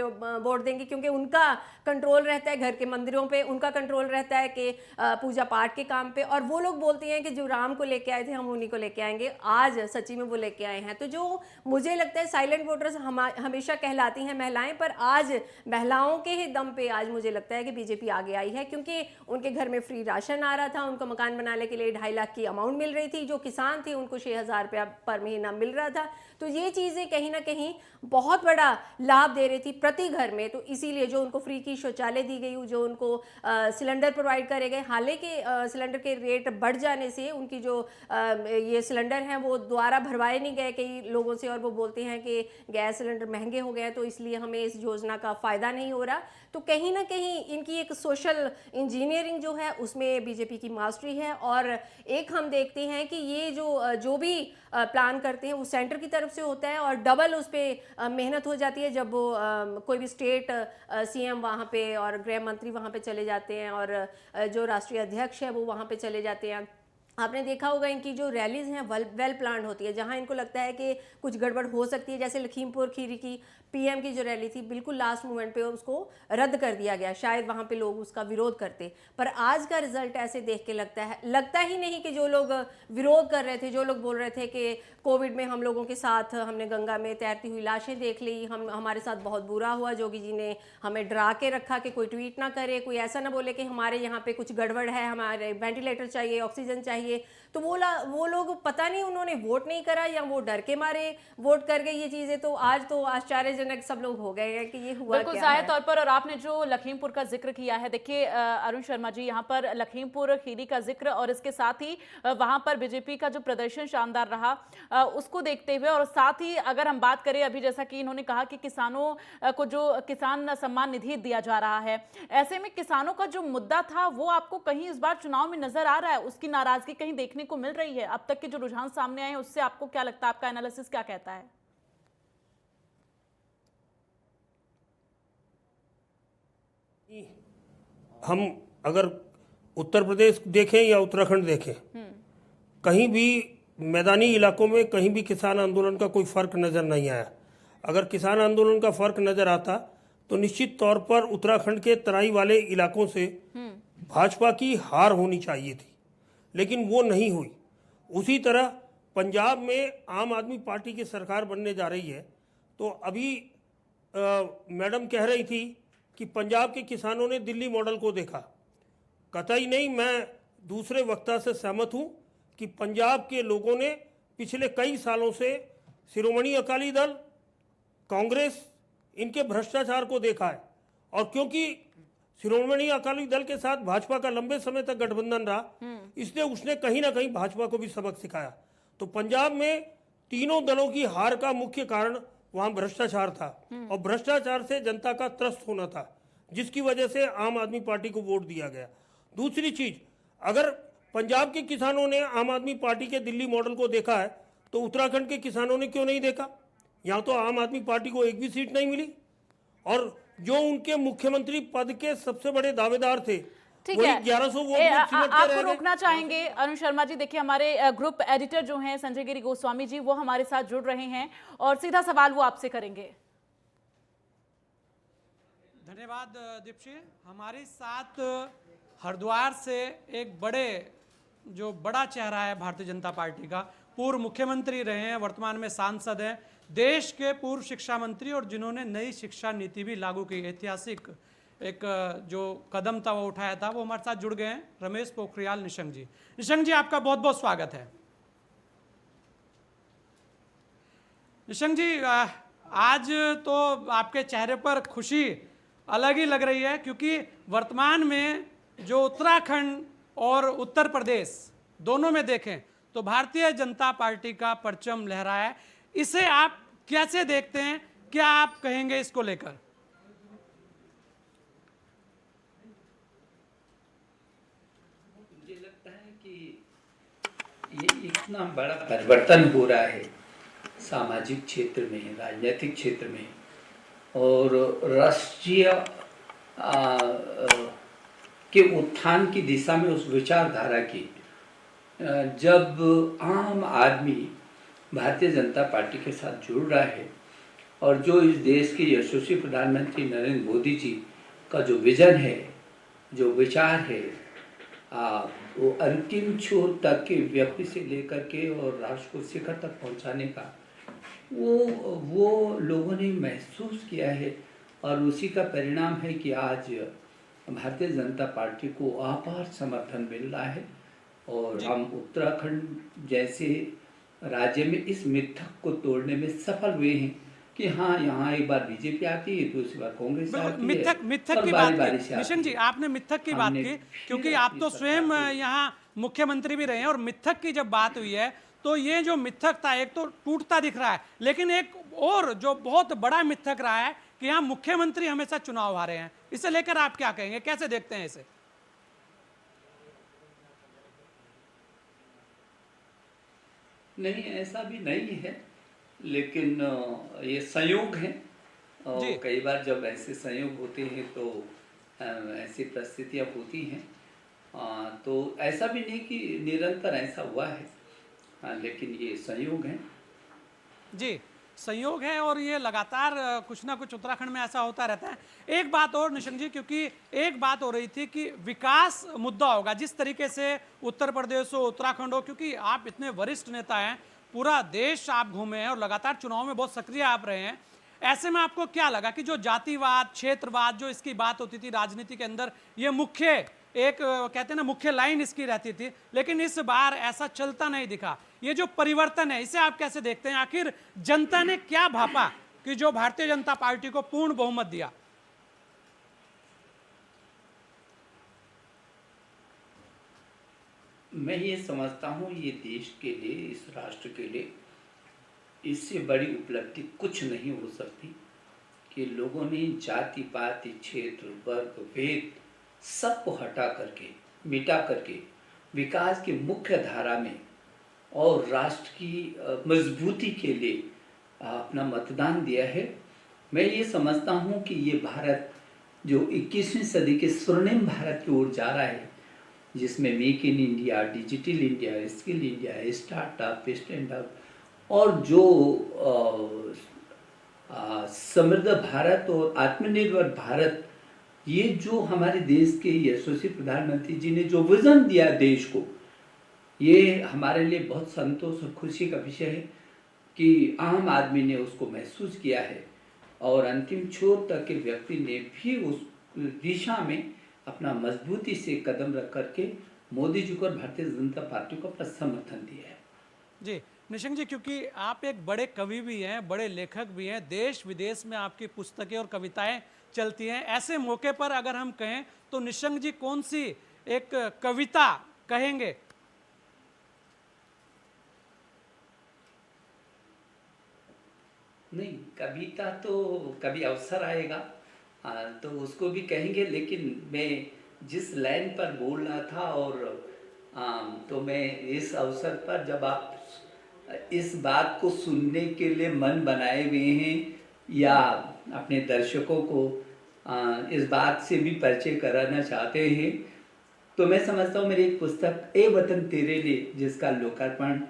वोट देंगी, क्योंकि उनका कंट्रोल रहता है घर के मंदिरों पे, उनका कंट्रोल रहता है कि पूजा पाठ के काम पे। और वो लोग बोलते हैं कि जो राम को लेके आए थे हम उन्हीं को लेके आएंगे। आज सच्ची में वो लेके आए हैं। तो जो मुझे लगता है साइलेंट वोटर्स हमेशा कहलाती हैं महिलाएं, पर आज महिलाओं के ही दम पे आज मुझे लगता है कि बीजेपी आगे आई है, क्योंकि उनके घर में फ्री राशन आ रहा था, उनको मकान बनाने के लिए 2.5 लाख की अमाउंट मिल रही थी, जो किसान थे उनको 6,000 रुपया पर महीना मिल रहा था। तो ये चीज़ें कहीं ना कहीं बहुत बड़ा लाभ दे रही थी प्रति घर में। तो इसीलिए जो उनको फ्री की शौचालय दी गई, जो उनको सिलेंडर प्रोवाइड करे गए, हालांकि सिलेंडर के रेट बढ़ जाने से उनकी जो ये सिलेंडर हैं वो दोबारा भरवाए नहीं गए कई लोगों से, और वो बोलते हैं कि गैस सिलेंडर महंगे हो गए हैं तो इसलिए हमें इस योजना का फ़ायदा नहीं हो रहा। तो कहीं ना कहीं इनकी एक सोशल इंजीनियरिंग जो है उसमें बीजेपी की मास्टरी है। और एक हम देखते हैं कि ये जो भी प्लान करते हैं वो सेंटर की तरफ से होता है और डबल उस पर मेहनत हो जाती है जब वो कोई भी स्टेट सीएम वहाँ पे और गृह मंत्री वहाँ पे चले जाते हैं और जो राष्ट्रीय अध्यक्ष है वो वहाँ पे चले जाते हैं। आपने देखा होगा इनकी जो रैलीज हैं वेल प्लान्ड होती है, जहां इनको लगता है कि कुछ गड़बड़ हो सकती है। जैसे लखीमपुर खीरी की पीएम की जो रैली थी, बिल्कुल लास्ट मोमेंट पे उसको रद्द कर दिया गया, शायद वहां पे लोग उसका विरोध करते। पर आज का रिजल्ट ऐसे देख के लगता ही नहीं कि जो लोग विरोध कर रहे थे, जो लोग बोल रहे थे कि कोविड में हम लोगों के साथ हमने गंगा में तैरती हुई लाशें देख ली, हमारे साथ बहुत बुरा हुआ, जोगी जी ने हमें डरा के रखा कि कोई ट्वीट ना करे, कोई ऐसा ना बोले कि हमारे यहाँ पे कुछ गड़बड़ है, हमारे वेंटिलेटर चाहिए, ऑक्सीजन चाहिए। तो वो लोग पता नहीं उन्होंने वोट नहीं करा या वो डर के मारे वोट कर गए ये चीजें, तो आज तो आश्चर्यजनक सब लोग हो गए हैं कि ये हुआ
बिल्कुल
क्या
जाहिर
है।
तौर पर। और आपने जो लखीमपुर का जिक्र किया है, देखिए अरुण शर्मा जी, यहाँ पर लखीमपुर खीरी का जिक्र और इसके साथ ही वहां पर बीजेपी का जो प्रदर्शन शानदार रहा उसको देखते हुए, और साथ ही अगर हम बात करें अभी जैसा कि इन्होंने कहा कि किसानों को जो किसान सम्मान निधि दिया जा रहा है, ऐसे में किसानों का जो मुद्दा था वो आपको कहीं इस बार चुनाव में नजर आ रहा है, उसकी नाराजगी कहीं देखने को मिल रही है? अब तक के जो रुझान सामने आए हैं उससे आपको क्या लगता है, आपका एनालिसिस क्या कहता है?
हम अगर उत्तर प्रदेश देखें या उत्तराखंड देखें, कहीं भी मैदानी इलाकों में कहीं भी किसान आंदोलन का कोई फर्क नजर नहीं आया। अगर किसान आंदोलन का फर्क नजर आता तो निश्चित तौर पर उत्तराखंड के तराई वाले इलाकों से भाजपा की हार होनी चाहिए थी, लेकिन वो नहीं हुई। उसी तरह पंजाब में आम आदमी पार्टी की सरकार बनने जा रही है, तो अभी मैडम कह रही थी कि पंजाब के किसानों ने दिल्ली मॉडल को देखा। कतई नहीं, मैं दूसरे वक्ता से सहमत हूं कि पंजाब के लोगों ने पिछले कई सालों से शिरोमणि अकाली दल, कांग्रेस, इनके भ्रष्टाचार को देखा है। और क्योंकि शिरोमणि अकाली दल के साथ भाजपा का लंबे समय तक गठबंधन रहा, इसलिए उसने कहीं ना कहीं भाजपा को भी सबक सिखाया। तो पंजाब में तीनों दलों की हार का मुख्य कारण वहां भ्रष्टाचार था, और भ्रष्टाचार से जनता का त्रस्त होना था, जिसकी वजह से आम आदमी पार्टी को वोट दिया गया। दूसरी चीज, अगर पंजाब के किसानों ने आम आदमी पार्टी के दिल्ली मॉडल को देखा है, तो उत्तराखंड के किसानों ने क्यों नहीं देखा? यहाँ तो आम आदमी पार्टी को एक भी सीट नहीं मिली, और जो उनके मुख्यमंत्री पद के सबसे बड़े दावेदार थे,
ठीक है,
1100 वोट में सिमट के रह
आपको
गए।
रोकना चाहेंगे अरुण शर्मा जी। देखिए हमारे ग्रुप एडिटर जो हैं संजय गिरी गोस्वामी जी, वो हमारे साथ जुड़ रहे हैं और सीधा सवाल वो आपसे करेंगे।
धन्यवाद दीप्ति। हमारे साथ हरिद्वार से एक बड़ा चेहरा है भारतीय जनता पार्टी का, पूर्व मुख्यमंत्री रहे हैं, वर्तमान में सांसद हैं, देश के पूर्व शिक्षा मंत्री, और जिन्होंने नई शिक्षा नीति भी लागू की, ऐतिहासिक एक जो कदम था वो उठाया था, वो हमारे साथ जुड़ गए हैं रमेश पोखरियाल निशंक जी। निशंक जी, आपका बहुत बहुत स्वागत है। निशंक जी, आज तो आपके चेहरे पर खुशी अलग ही लग रही है, क्योंकि वर्तमान में जो उत्तराखंड और उत्तर प्रदेश दोनों में देखें तो भारतीय जनता पार्टी का परचम लहरा है। इसे आप कैसे देखते हैं, क्या आप कहेंगे इसको लेकर?
मुझे लगता है कि ये इतना बड़ा परिवर्तन हो रहा है सामाजिक क्षेत्र में, राजनीतिक क्षेत्र में, और राष्ट्रीय के उत्थान की दिशा में उस विचारधारा की, जब आम आदमी भारतीय जनता पार्टी के साथ जुड़ रहा है, और जो इस देश के यशस्वी प्रधानमंत्री नरेंद्र मोदी जी का जो विजन है, जो विचार है, वो अंतिम छोर तक के व्यक्ति से लेकर के और राष्ट्र को शिखर तक पहुंचाने का वो लोगों ने महसूस किया है, और उसी का परिणाम है कि आज भारतीय जनता पार्टी को अपार समर्थन मिल रहा है, और हम उत्तराखंड जैसे राज्य में इस मिथक को तोड़ने में सफल हुए हैं कि हाँ, यहाँ एक बार बीजेपी आती है, दूसरी बार कांग्रेस आती है।
मिथक की बात की निशंक जी, आपने मिथक की बात की, क्योंकि आप तो स्वयं यहाँ मुख्यमंत्री भी रहे हैं, और मिथक की जब बात हुई है तो ये जो मिथक था एक तो टूटता दिख रहा है, लेकिन एक और जो बहुत बड़ा मिथक रहा है कि यहाँ मुख्यमंत्री हमेशा चुनाव हारे हैं। इसे लेकर आप क्या कहेंगे, कैसे देखते हैं इसे?
नहीं, ऐसा भी नहीं है, लेकिन ये संयोग है, और कई बार जब ऐसे संयोग होते हैं तो ऐसी परिस्थितियां होती हैं, तो ऐसा भी नहीं कि निरंतर ऐसा हुआ है, लेकिन ये संयोग है
जी, संयोग है, और ये लगातार कुछ ना कुछ उत्तराखंड में ऐसा होता रहता है। एक बात और निशंक जी, क्योंकि एक बात हो रही थी कि विकास मुद्दा होगा, जिस तरीके से उत्तर प्रदेश हो, उत्तराखंड हो, क्योंकि आप इतने वरिष्ठ नेता हैं, पूरा देश आप घूमे हैं और लगातार चुनाव में बहुत सक्रिय आप रहे हैं, ऐसे में आपको क्या लगा कि जो जातिवाद, क्षेत्रवाद, जो इसकी बात होती थी राजनीति के अंदर, ये मुख्य एक कहते हैं ना मुख्य लाइन इसकी रहती थी, लेकिन इस बार ऐसा चलता नहीं दिखा। ये जो परिवर्तन है इसे आप कैसे देखते हैं? आखिर जनता ने क्या भापा कि जो भारतीय जनता पार्टी को पूर्ण बहुमत दिया?
मैं ये समझता हूँ ये देश के लिए, इस राष्ट्र के लिए इससे बड़ी उपलब्धि कुछ नहीं हो सकती कि लोगों ने जाति पाति क्षेत्र वर्ग भेद सबको हटा करके मिटा करके विकास की मुख्य धारा में और राष्ट्र की मजबूती के लिए अपना मतदान दिया है। मैं ये समझता हूँ कि ये भारत जो 21वीं सदी के स्वर्णिम भारत की ओर जा रहा है, जिसमें make in India, digital India, skill India, startup, stand up और जो समृद्ध भारत और आत्मनिर्भर भारत, ये जो हमारे देश के यशस्वी प्रधानमंत्री जी ने जो विजन दिया देश को, ये हमारे लिए बहुत संतोष और खुशी का विषय है कि आम आदमी ने उसको महसूस किया है और अंतिम छोर तक के व्यक्ति ने भी उस दिशा में अपना मजबूती से कदम रख करके मोदी जी को और भारतीय जनता पार्टी को अपना समर्थन दिया है।
जी निशंक जी, क्योंकि आप एक बड़े कवि भी हैं, बड़े लेखक भी हैं, देश विदेश में आपकी पुस्तकें और कविताएं चलती हैं, ऐसे मौके पर अगर हम कहें तो निशंक जी कौन सी एक कविता कहेंगे?
नहीं, कविता तो कभी अवसर आएगा तो उसको भी कहेंगे, लेकिन मैं जिस लाइन पर बोल रहा था और तो मैं इस अवसर पर जब आप इस बात को सुनने के लिए मन बनाए हुए हैं या अपने दर्शकों को इस बात से भी परिचय कराना चाहते हैं, तो मैं समझता हूँ मेरी एक पुस्तक ए वतन तेरे लिए, जिसका लोकार्पण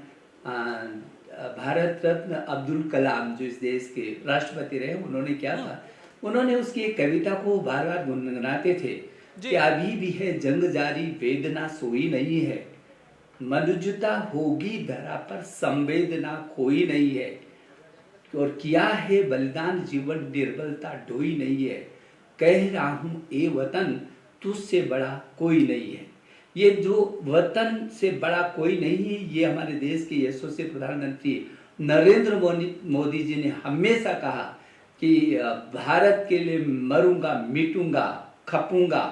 भारत रत्न अब्दुल कलाम जो इस देश के राष्ट्रपति रहे उन्होंने किया था। उन्होंने उसकी एक कविता को बार बार गुनगुनाते थे कि अभी भी है जंग जारी, वेदना सोई नहीं है, मनुष्यता होगी धरा पर संवेदना कोई नहीं है, और किया है बलिदान जीवन निर्बलता ढोई नहीं है, कह रहा हूँ ए वतन तुझसे बड़ा कोई नहीं है। ये जो वतन से बड़ा कोई नहीं है, ये हमारे देश के यशस्वी प्रधानमंत्री नरेंद्र मोदी जी ने हमेशा कहा कि भारत के लिए मरूंगा मिटूंगा खपूंगा,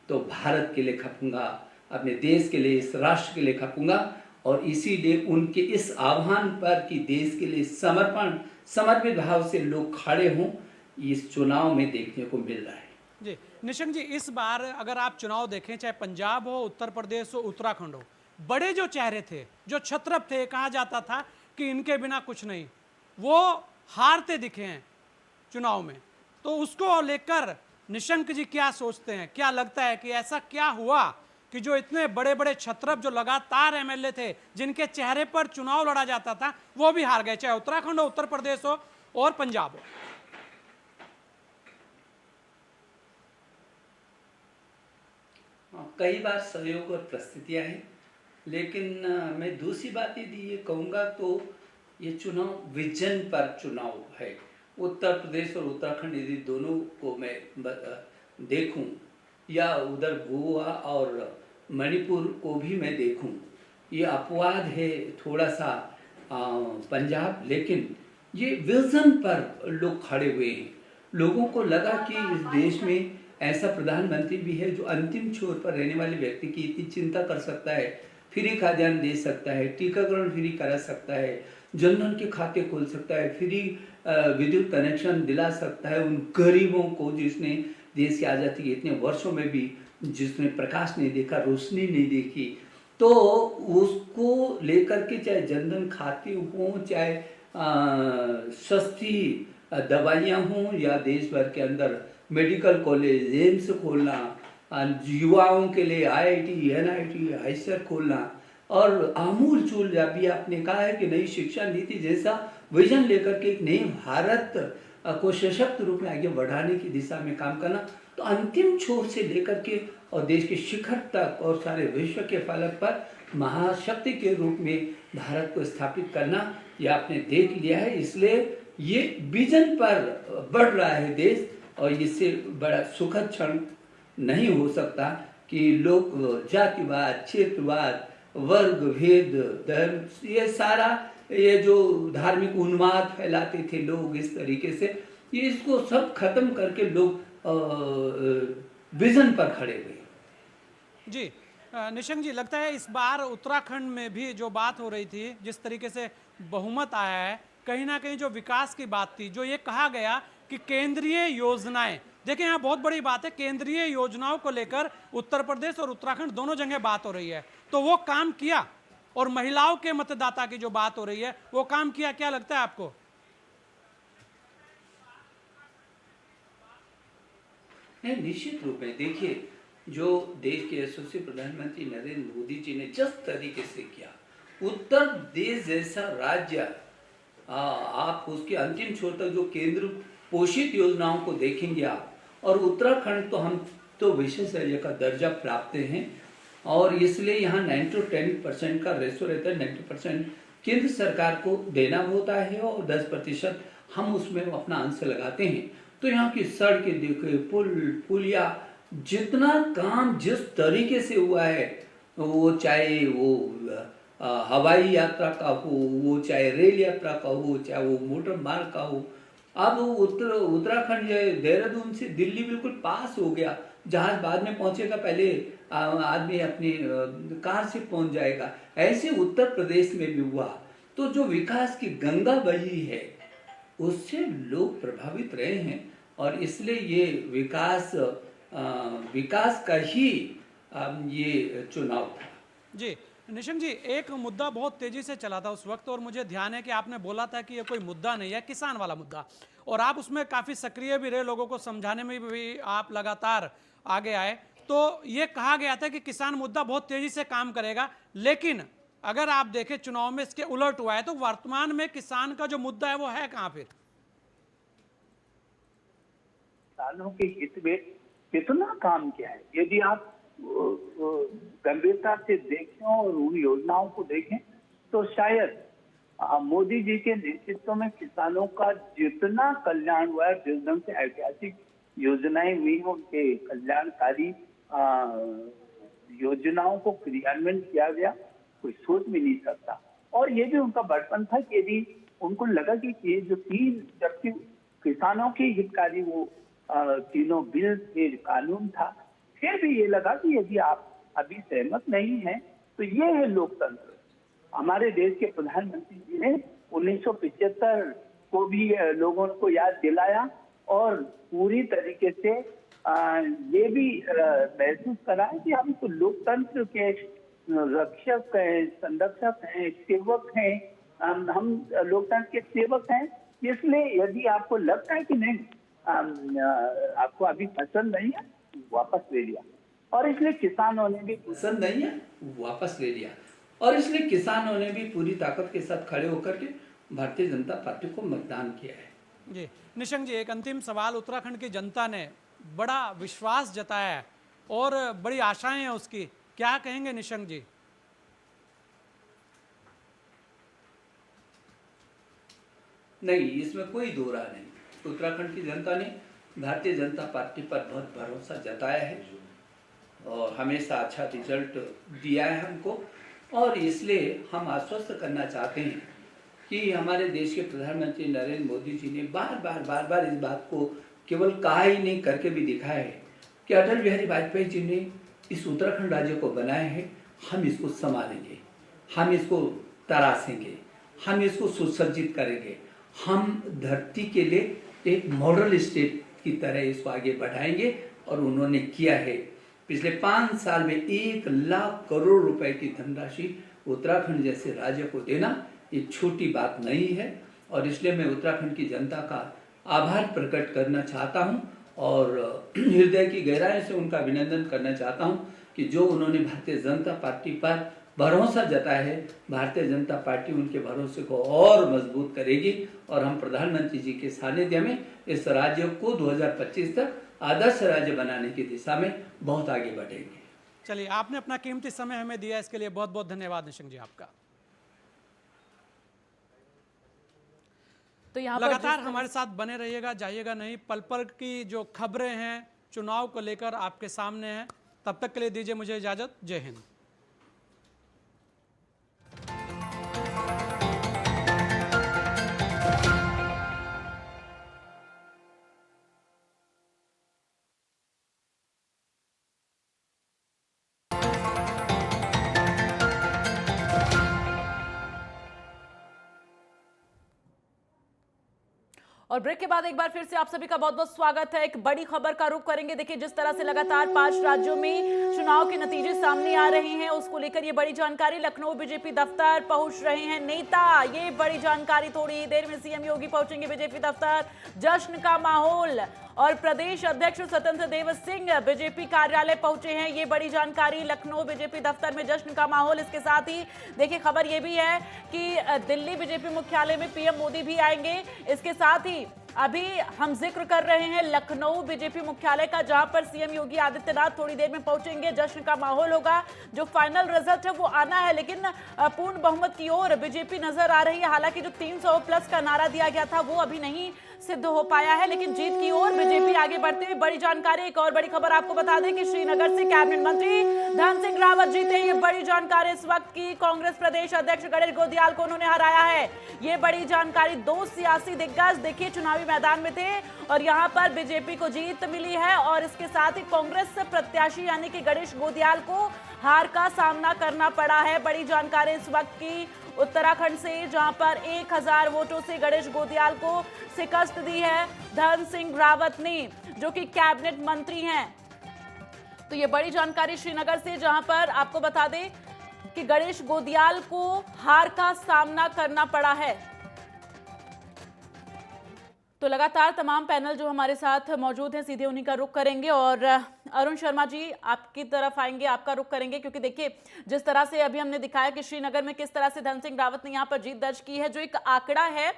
तो भारत के लिए खपूंगा, अपने देश के लिए, इस राष्ट्र के लिए खपूंगा। और इसीलिए उनके इस आह्वान पर कि देश के लिए समर्पित भाव से लोग खड़े हों, इस चुनाव में देखने को मिल रहा है।
जी निशंक जी, इस बार अगर आप चुनाव देखें, चाहे पंजाब हो, उत्तर प्रदेश हो, उत्तराखंड हो, बड़े जो चेहरे थे, जो छत्रप थे, कहा जाता था कि इनके बिना कुछ नहीं, वो हारते दिखे हैं चुनाव में। तो उसको लेकर निशंक जी क्या सोचते हैं? क्या लगता है कि ऐसा क्या हुआ कि जो इतने बड़े बड़े छत्रप, जो लगातार एमएलए थे, जिनके चेहरे पर चुनाव लड़ा जाता था, वो भी हार गए, चाहे उत्तराखंड हो, उत्तर प्रदेश हो और पंजाब हो?
कई बार सहयोग और परिस्थितियाँ हैं, लेकिन मैं दूसरी बात ये कहूँगा तो ये चुनाव विजन पर चुनाव है। उत्तर प्रदेश और उत्तराखंड यदि दोनों को मैं देखूं या उधर गोवा और मणिपुर को भी मैं देखूं, ये अपवाद है थोड़ा सा पंजाब, लेकिन ये विजन पर लोग खड़े हुए हैं। लोगों को लगा कि इस देश में ऐसा प्रधानमंत्री भी है जो अंतिम छोर पर रहने वाले व्यक्ति की इतनी चिंता कर सकता है, फ्री खाद्यान्न दे सकता है, टीकाकरण फ्री करा सकता है, जनधन के खाते खोल सकता है, फ्री विद्युत कनेक्शन दिला सकता है उन गरीबों को जिसने देश की आज़ादी के इतने वर्षों में भी जिसने प्रकाश नहीं देखा, रोशनी नहीं देखी। तो उसको लेकर के चाहे जनधन खाते हों, चाहे सस्ती दवाइयाँ हों, या देश भर के अंदर मेडिकल कॉलेज एम्स खोलना, युवाओं के लिए IIT NIT आईसर खोलना, और आमूल चूल अभी आपने कहा है कि नई शिक्षा नीति जैसा विजन लेकर के एक नए भारत को सशक्त रूप में आगे बढ़ाने की दिशा में काम करना, तो अंतिम छोर से लेकर के और देश के शिखर तक और सारे विश्व के फलक पर महाशक्ति के रूप में भारत को स्थापित करना, यह आपने देख लिया है। इसलिए ये विजन पर बढ़ रहा है देश, और इससे बड़ा सुखद क्षण नहीं हो सकता कि लोग जातिवाद, क्षेत्रवाद, वर्ग भेद, धर्म, ये सारा ये जो धार्मिक उन्माद फैलाते थे लोग इस तरीके से, ये इसको सब खत्म करके लोग विजन पर खड़े हुए।
जी निशंक जी, लगता है इस बार उत्तराखंड में भी जो बात हो रही थी, जिस तरीके से बहुमत आया है, कहीं ना कहीं जो विकास की बात थी, जो ये कहा गया कि केंद्रीय योजनाएं, देखिए यहाँ बहुत बड़ी बात है, केंद्रीय योजनाओं को लेकर उत्तर प्रदेश और उत्तराखंड दोनों जगह बात हो रही है, तो वो काम किया। और महिलाओं के मतदाता की जो बात हो रही है वो काम किया, क्या लगता है आपको?
नहीं, निश्चित रूप में देखिए, जो देश के यशस्वी प्रधानमंत्री नरेंद्र मोदी जी ने जिस तरीके से किया, उत्तर प्रदेश जैसा राज्य, आप उसके अंतिम छोर तक जो केंद्र पोषित योजनाओं को देखेंगे आप, और उत्तराखंड तो हम तो विशेष राज्य का दर्जा प्राप्त हैं, और इसलिए यहाँ 9 to 10% का रेशो रहता है। 90% केंद्र सरकार को देना होता है और 10% हम उसमें अपना अंश लगाते हैं। तो यहाँ की सड़कें देखे, पुलिया, जितना काम जिस तरीके से हुआ है, वो चाहे वो हवाई यात्रा का हो, वो चाहे रेल यात्रा का हो, चाहे वो मोटर मार्ग का हो। अब उत्तराखंड देहरादून से दिल्ली बिल्कुल पास हो गया, जहाज बाद में पहुंचेगा, पहले आदमी अपनी कार से पहुंच जाएगा। ऐसे उत्तर प्रदेश में भी हुआ। तो जो विकास की गंगा बही है उससे लोग प्रभावित रहे हैं, और इसलिए ये विकास का ही ये चुनाव था।
जी निशंक जी, एक मुद्दा बहुत तेजी से चला था उस वक्त, और मुझे ध्यान है कि आपने बोला था कि ये कोई मुद्दा नहीं है, किसान वाला मुद्दा, और आप उसमें काफी सक्रिय भी रहे, लोगों को समझाने में भी आप लगातार आगे आए। तो ये कहा गया था कि किसान मुद्दा बहुत तेजी से काम करेगा, लेकिन अगर आप देखें चुनाव में इसके उलट हुआ है। तो वर्तमान में किसान का जो मुद्दा है वो है कहां? फिर
किसानों के हित में कितना काम किया है, यदि आप गंभीरता से देखें और उन योजनाओं को देखें, तो शायद मोदी जी के नेतृत्व में किसानों का जितना कल्याण हुआ है, जिस ढंग से ऐतिहासिक योजनाएं हुई हैं, उनके कल्याणकारी योजनाओं को क्रियान्वयन किया गया, कोई सोच भी नहीं सकता। और ये भी उनका बड़पन था कि यदि उनको लगा कि ये जो जबकि किसानों के हितकारी वो तीनों बिल थे, कानून था, फिर भी ये लगा कि यदि आप अभी सहमत नहीं हैं तो ये है लोकतंत्र। हमारे देश के प्रधानमंत्री जी ने 1975 को भी लोगों को याद दिलाया, और पूरी तरीके से ये भी महसूस कराया कि हम तो लोकतंत्र के रक्षक हैं, संरक्षक हैं, सेवक हैं, हम लोकतंत्र के सेवक हैं। इसलिए यदि आपको लगता है कि नहीं, आपको अभी पसंद नहीं है, वापस ले लिया। और इसलिए किसानों ने भी
पसंद नहीं है, वापस ले लिया, और इसलिए किसानों ने भी पूरी ताकत के साथ खड़े होकर के भारतीय जनता पार्टी को मतदान किया है।
जी निशंक जी, एक अंतिम सवाल। उत्तराखंड की जनता ने बड़ा विश्वास जताया है और बड़ी आशाएं हैं उसकी, क्या कहेंगे निशंक जी?
नहीं, इसमें कोई दो राय नहीं। उत्तराखंड की जनता ने भारतीय जनता पार्टी पर बहुत भरोसा जताया है और हमेशा अच्छा रिजल्ट दिया है हमको, और इसलिए हम आश्वस्त करना चाहते हैं कि हमारे देश के प्रधानमंत्री नरेंद्र मोदी जी ने बार बार इस बात को केवल कहा ही नहीं, करके भी दिखाया है कि अटल बिहारी वाजपेयी जी ने इस उत्तराखंड राज्य को बनाया है, हम इसको संभालेंगे, हम इसको तराशेंगे, हम इसको सुसज्जित करेंगे, हम धरती के लिए एक मॉडल स्टेट की तरह इसको आगे बढ़ाएंगे। और उन्होंने किया है। पिछले 5 साल में 1 लाख करोड़ रुपए की धनराशि उत्तराखंड जैसे राज्य को देना ये छोटी बात नहीं है, और इसलिए मैं उत्तराखंड की जनता का आभार प्रकट करना चाहता हूं और हृदय की गहराई से उनका अभिनंदन करना चाहता हूं कि जो उन्होंने भारतीय जनता पार्टी पर भरोसा जताया है, भारतीय जनता पार्टी उनके भरोसे को और मजबूत करेगी, और हम प्रधानमंत्री जी के सानिध्य में इस राज्य को 2025 तक आदर्श राज्य बनाने की दिशा में बहुत आगे बढ़ेंगे।
चलिए, आपने अपना कीमती समय हमें दिया, इसके लिए बहुत बहुत धन्यवाद निशंक जी आपका।
तो यहाँ
लगातार हमारे साथ बने रहिएगा, जाइएगा नहीं। पल पल की जो खबरें हैं चुनाव को लेकर आपके सामने हैं, तब तक के लिए दीजिए मुझे इजाज़त। जय हिंद।
और ब्रेक के बाद एक बार फिर से आप सभी का बहुत बहुत स्वागत है। एक बड़ी खबर का रुख करेंगे। देखिए, जिस तरह से लगातार 5 राज्यों में चुनाव के नतीजे सामने आ रहे हैं, उसको लेकर ये बड़ी जानकारी। लखनऊ बीजेपी दफ्तर पहुंच रहे हैं नेता, ये बड़ी जानकारी। थोड़ी ही देर में सीएम योगी पहुंचेंगे बीजेपी दफ्तर। जश्न का माहौल। और प्रदेश अध्यक्ष स्वतंत्र देव सिंह बीजेपी कार्यालय पहुंचे हैं, ये बड़ी जानकारी। लखनऊ बीजेपी दफ्तर में जश्न का माहौल। इसके साथ ही देखिए, खबर ये भी है कि दिल्ली बीजेपी मुख्यालय में पीएम मोदी भी आएंगे। इसके साथ ही अभी हम जिक्र कर रहे हैं लखनऊ बीजेपी मुख्यालय का, जहां पर सीएम योगी आदित्यनाथ थोड़ी देर में पहुंचेंगे। जश्न का माहौल होगा। जो फाइनल रिजल्ट है वो आना है, लेकिन पूर्ण बहुमत की ओर बीजेपी नजर आ रही है। हालांकि जो 300 प्लस का नारा दिया गया था वो अभी नहीं सिद्ध हो पाया है, लेकिन जीत की ओर बीजेपी आगे बढ़ती हुई। बड़ी जानकारी, एक और बड़ी खबर आपको बता दें कि श्रीनगर से कैबिनेट मंत्री धन सिंह रावत जीते। ये बड़ी जानकारी इस वक्त की। कांग्रेस प्रदेश अध्यक्ष गणेश गोदियाल को उन्होंने हराया है, ये बड़ी जानकारी। 2 सियासी दिग्गज देखिए चुनावी मैदान में थे और यहां पर बीजेपी को जीत मिली है। और इसके साथ ही कांग्रेस प्रत्याशी यानी कि गणेश गोदियाल को हार का सामना करना पड़ा है। बड़ी जानकारी इस वक्त की उत्तराखंड से, जहां पर 1000 वोटों से गणेश गोदियाल को शिकस्त दी है धन सिंह रावत ने, जो कि कैबिनेट मंत्री हैं। तो ये बड़ी जानकारी श्रीनगर से, जहां पर आपको बता दें कि गणेश गोदियाल को हार का सामना करना पड़ा है। तो लगातार तमाम पैनल जो हमारे साथ मौजूद हैं, सीधे उन्हीं का रुख करेंगे। और अरुण शर्मा जी आपकी तरफ आएंगे, आपका रुख करेंगे, क्योंकि देखिए जिस तरह से अभी हमने दिखाया कि श्रीनगर में किस तरह से धन सिंह रावत ने यहाँ पर जीत दर्ज की है। जो एक आंकड़ा है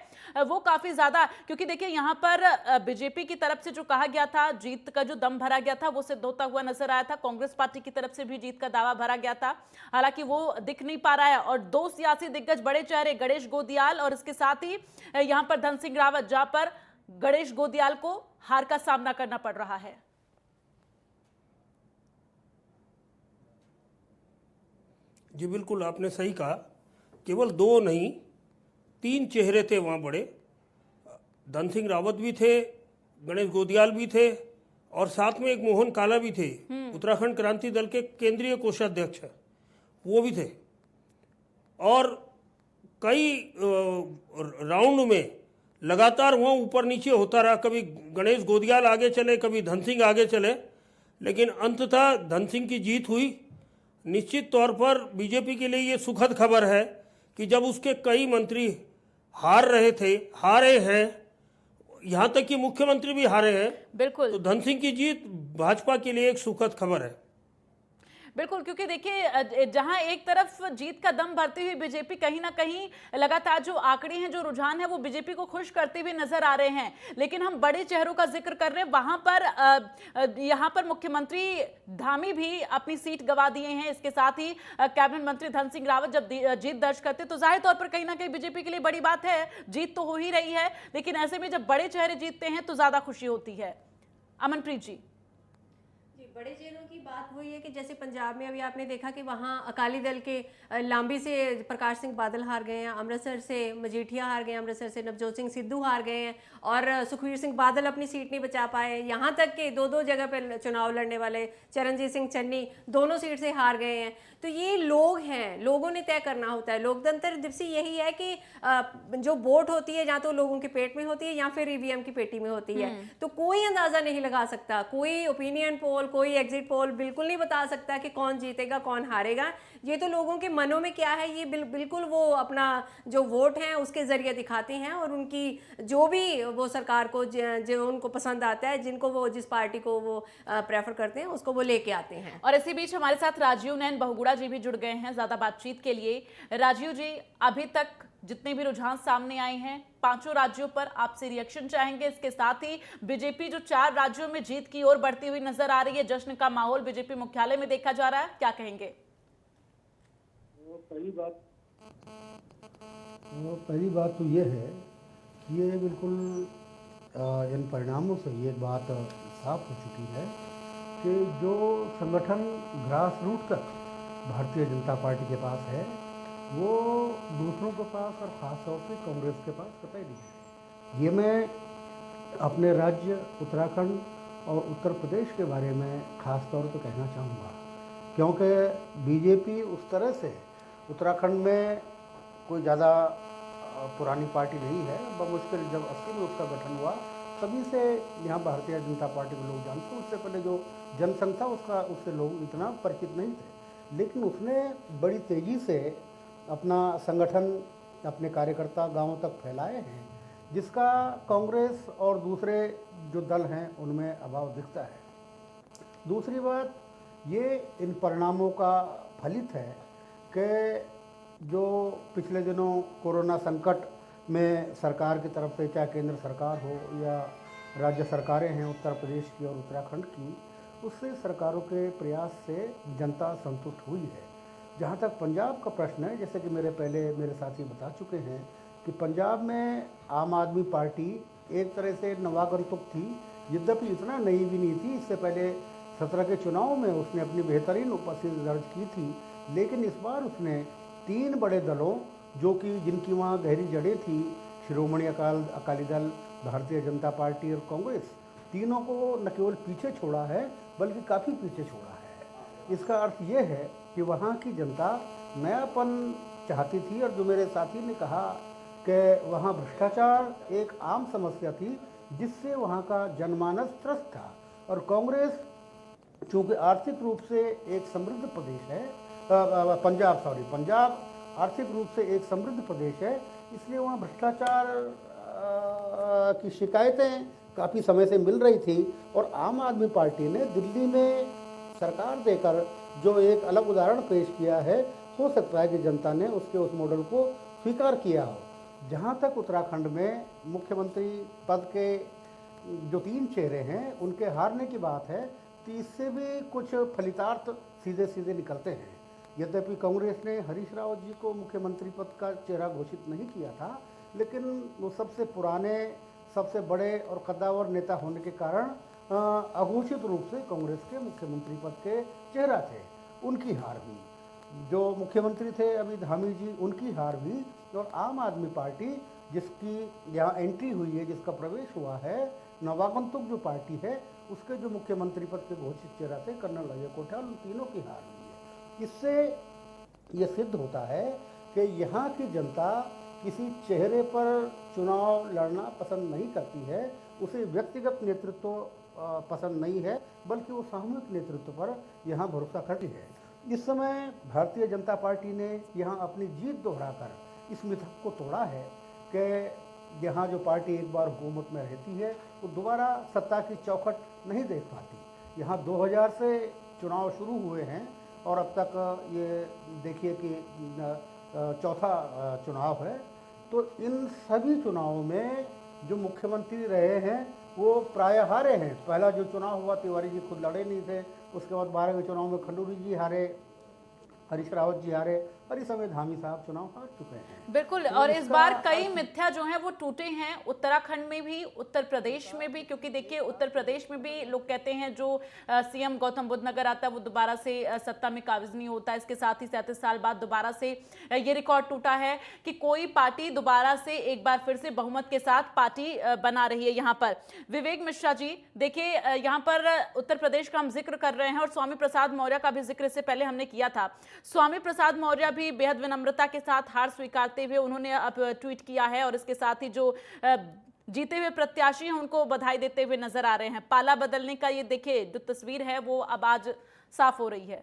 वो काफी ज्यादा, क्योंकि देखिए यहाँ पर बीजेपी की तरफ से जो कहा गया था, जीत का जो दम भरा गया था वो सिद्ध होता हुआ नजर आया था। कांग्रेस पार्टी की तरफ से भी जीत का दावा भरा गया था, हालांकि वो दिख नहीं पा रहा है। और 2 सियासी दिग्गज बड़े चेहरे गणेश गोदियाल और इसके साथ ही यहाँ पर धन सिंह रावत, जहां पर गणेश गोदियाल को हार का सामना करना पड़ रहा है।
जी बिल्कुल, आपने सही कहा। केवल 2 नहीं 3 चेहरे थे वहाँ बड़े। धन सिंह रावत भी थे, गणेश गोदियाल भी थे और साथ में एक मोहन काला भी थे, उत्तराखंड क्रांति दल के केंद्रीय कोषाध्यक्ष है, वो भी थे। और कई राउंड में लगातार वहाँ ऊपर नीचे होता रहा। कभी गणेश गोदियाल आगे चले, कभी धन सिंह आगे चले, लेकिन अंततः धन सिंह की जीत हुई। निश्चित तौर पर बीजेपी के लिए ये सुखद खबर है कि जब उसके कई मंत्री हारे हैं, यहाँ तक कि मुख्यमंत्री भी हारे हैं,
बिल्कुल,
तो धन सिंह की जीत भाजपा के लिए एक सुखद खबर है।
बिल्कुल, क्योंकि देखिए जहां एक तरफ जीत का दम भरती हुई बीजेपी, कहीं ना कहीं लगातार जो आंकड़े हैं, जो रुझान है, वो बीजेपी को खुश करते हुए नजर आ रहे हैं। लेकिन हम बड़े चेहरों का जिक्र कर रहे हैं, वहां पर यहां पर मुख्यमंत्री धामी भी अपनी सीट गंवा दिए हैं। इसके साथ ही कैबिनेट मंत्री धन सिंह रावत जब जीत दर्ज करते तो जाहिर तौर पर कहीं ना कहीं बीजेपी के लिए बड़ी बात है। जीत तो हो ही रही है, लेकिन ऐसे में जब बड़े चेहरे जीतते हैं तो ज्यादा खुशी होती है। अमनप्रीत जी।
बड़े चेहरों की बात वही है कि जैसे पंजाब में अभी आपने देखा कि वहाँ अकाली दल के लांबी से प्रकाश सिंह बादल हार गए हैं, अमृतसर से मजीठिया हार गए हैं, अमृतसर से नवजोत सिंह सिद्धू हार गए हैं और सुखबीर सिंह बादल अपनी सीट नहीं बचा पाए। यहाँ तक कि 2-2 जगह पर चुनाव लड़ने वाले चरणजीत सिंह चन्नी दोनों सीट से हार गए हैं। तो ये लोग हैं, लोगों ने तय करना होता है। लोकतंत्र दिवस यही है कि जो वोट होती है या तो लोगों के पेट में होती है या फिर ईवीएम की पेटी में होती है। तो कोई अंदाजा नहीं लगा सकता, कोई ओपिनियन पोल, कोई एग्जिट पोल बिल्कुल नहीं बता सकता कि कौन जीतेगा कौन हारेगा। ये तो लोगों के मनों में क्या है ये बिल्कुल वो अपना जो वोट है उसके जरिए दिखाते हैं और उनकी जो भी वो सरकार को जो उनको पसंद आता है, जिनको वो जिस पार्टी को वो प्रेफर करते हैं उसको वो लेके आते हैं।
और इसी बीच हमारे साथ राजीव नैन बहुगुड़ा जी भी जुड़ गए हैं ज्यादा बातचीत के लिए। राजीव जी, अभी तक जितने भी रुझान सामने आए हैं 5 राज्यों पर आपसे रिएक्शन चाहेंगे। इसके साथ ही बीजेपी जो 4 राज्यों में जीत की ओर बढ़ती हुई नजर आ रही है, जश्न का माहौल बीजेपी मुख्यालय में देखा जा रहा है, क्या कहेंगे?
पहली बात तो ये है कि ये बिल्कुल इन परिणामों से ये बात साफ हो चुकी है कि जो संगठन ग्रास रूट तक भारतीय जनता पार्टी के पास है वो दूसरों के पास और ख़ास तौर से कांग्रेस के पास कतई नहीं है। ये मैं अपने राज्य उत्तराखंड और उत्तर प्रदेश के बारे में ख़ास तौर पर कहना चाहूँगा, क्योंकि बीजेपी उस तरह से उत्तराखंड में कोई ज़्यादा पुरानी पार्टी नहीं है। बमुश्किल जब 80 में उसका गठन हुआ तभी से यहाँ भारतीय जनता पार्टी को लोग जानते हैं। उससे पहले जो जनसंख्या उससे लोग इतना परिचित नहीं थे, लेकिन उसने बड़ी तेज़ी से अपना संगठन, अपने कार्यकर्ता गांवों तक फैलाए हैं, जिसका कांग्रेस और दूसरे जो दल हैं उनमें अभाव दिखता है। दूसरी बात ये इन परिणामों का फलित है कि जो पिछले दिनों कोरोना संकट में सरकार की तरफ से, चाहे केंद्र सरकार हो या राज्य सरकारें हैं उत्तर प्रदेश की और उत्तराखंड की, उससे सरकारों के प्रयास से जनता संतुष्ट हुई है। जहाँ तक पंजाब का प्रश्न है, जैसे कि मेरे साथी बता चुके हैं कि पंजाब में आम आदमी पार्टी एक तरह से नवागंतुक थी, यद्यपि इतना नई भी नहीं थी। इससे पहले 17 के चुनाव में उसने अपनी बेहतरीन उपस्थिति दर्ज की थी, लेकिन इस बार उसने 3 बड़े दलों जो कि जिनकी वहाँ गहरी जड़ें थी, शिरोमणि अकाली दल, भारतीय जनता पार्टी और कांग्रेस, तीनों को न केवल पीछे छोड़ा है बल्कि काफ़ी पीछे छोड़ा है। इसका अर्थ ये है कि वहाँ की जनता नयापन चाहती थी, और जो मेरे साथी ने कहा कि वहाँ भ्रष्टाचार एक आम समस्या थी जिससे वहाँ का जनमानस त्रस्त था। और कांग्रेस चूँकि आर्थिक रूप से एक समृद्ध प्रदेश है, पंजाब आर्थिक रूप से एक समृद्ध प्रदेश है, इसलिए वहाँ भ्रष्टाचार की शिकायतें काफ़ी समय से मिल रही थी। और आम आदमी पार्टी ने दिल्ली में सरकार देकर जो एक अलग उदाहरण पेश किया है, हो सकता है कि जनता ने उस मॉडल को स्वीकार किया हो। जहाँ तक उत्तराखंड में मुख्यमंत्री पद के जो 3 चेहरे हैं उनके हारने की बात है, तो इससे भी कुछ फलितार्थ सीधे सीधे निकलते हैं। यद्यपि कांग्रेस ने हरीश रावत जी को मुख्यमंत्री पद का चेहरा घोषित नहीं किया था, लेकिन वो सबसे पुराने, सबसे बड़े और कद्दावर नेता होने के कारण अघोषित रूप से कांग्रेस के मुख्यमंत्री पद के चेहरा थे, उनकी हार हुई। जो मुख्यमंत्री थे अभी धामी जी, उनकी हार हुई। और आम आदमी पार्टी जिसकी यहाँ एंट्री हुई है, जिसका प्रवेश हुआ है, नवागंतुक जो पार्टी है, उसके जो मुख्यमंत्री पद के घोषित चेहरा थे कर्नल अजय कोठाल, उन तीनों की हार हुई है। इससे ये सिद्ध होता है कि यहाँ की जनता किसी चेहरे पर चुनाव लड़ना पसंद नहीं करती है, उसे व्यक्तिगत नेतृत्व पसंद नहीं है, बल्कि वो सामूहिक नेतृत्व पर यहाँ भरोसा करती है। इस समय भारतीय जनता पार्टी ने यहाँ अपनी जीत दोहराकर इस मिथक को तोड़ा है कि यहाँ जो पार्टी एक बार हुकूमत में रहती है वो दोबारा सत्ता की चौखट नहीं देख पाती। यहाँ 2000 से चुनाव शुरू हुए हैं और अब तक ये देखिए कि चौथा चुनाव है। तो इन सभी चुनावों में जो मुख्यमंत्री रहे हैं वो प्रायः हारे हैं। पहला जो चुनाव हुआ तिवारी जी खुद लड़े नहीं थे, उसके बाद 12वें चुनाव में खंडूरी जी हारे, हरीश रावत जी हारे, और इस समय धामी साहब चुनाव हार चुके हैं।
बिल्कुल।
तो
और इस बार कई मिथ्या जो हैं वो टूटे हैं, उत्तराखंड में भी, उत्तर प्रदेश में भी, क्योंकि देखिए उत्तर प्रदेश में भी लोग कहते हैं जो सीएम गौतम बुद्ध नगर आता है वो दोबारा से सत्ता में काबिज नहीं होता। इसके साथ ही 37 साल बाद दोबारा से ये रिकॉर्ड टूटा है कि कोई पार्टी दोबारा से एक बार फिर से बहुमत के साथ पार्टी बना रही है। यहाँ पर विवेक मिश्रा जी देखिए, यहाँ पर उत्तर प्रदेश का हम जिक्र कर रहे हैं और स्वामी प्रसाद मौर्य का भी जिक्र इससे पहले हमने किया था। स्वामी प्रसाद मौर्य भी बेहद विनम्रता के साथ हार स्वीकारते हुए उन्होंने अब ट्वीट किया है और इसके साथ ही जो जीते हुए प्रत्याशी हैं उनको बधाई देते हुए नजर आ रहे हैं। पाला बदलने का ये देखिए जो तस्वीर है वो अब आज साफ हो रही है।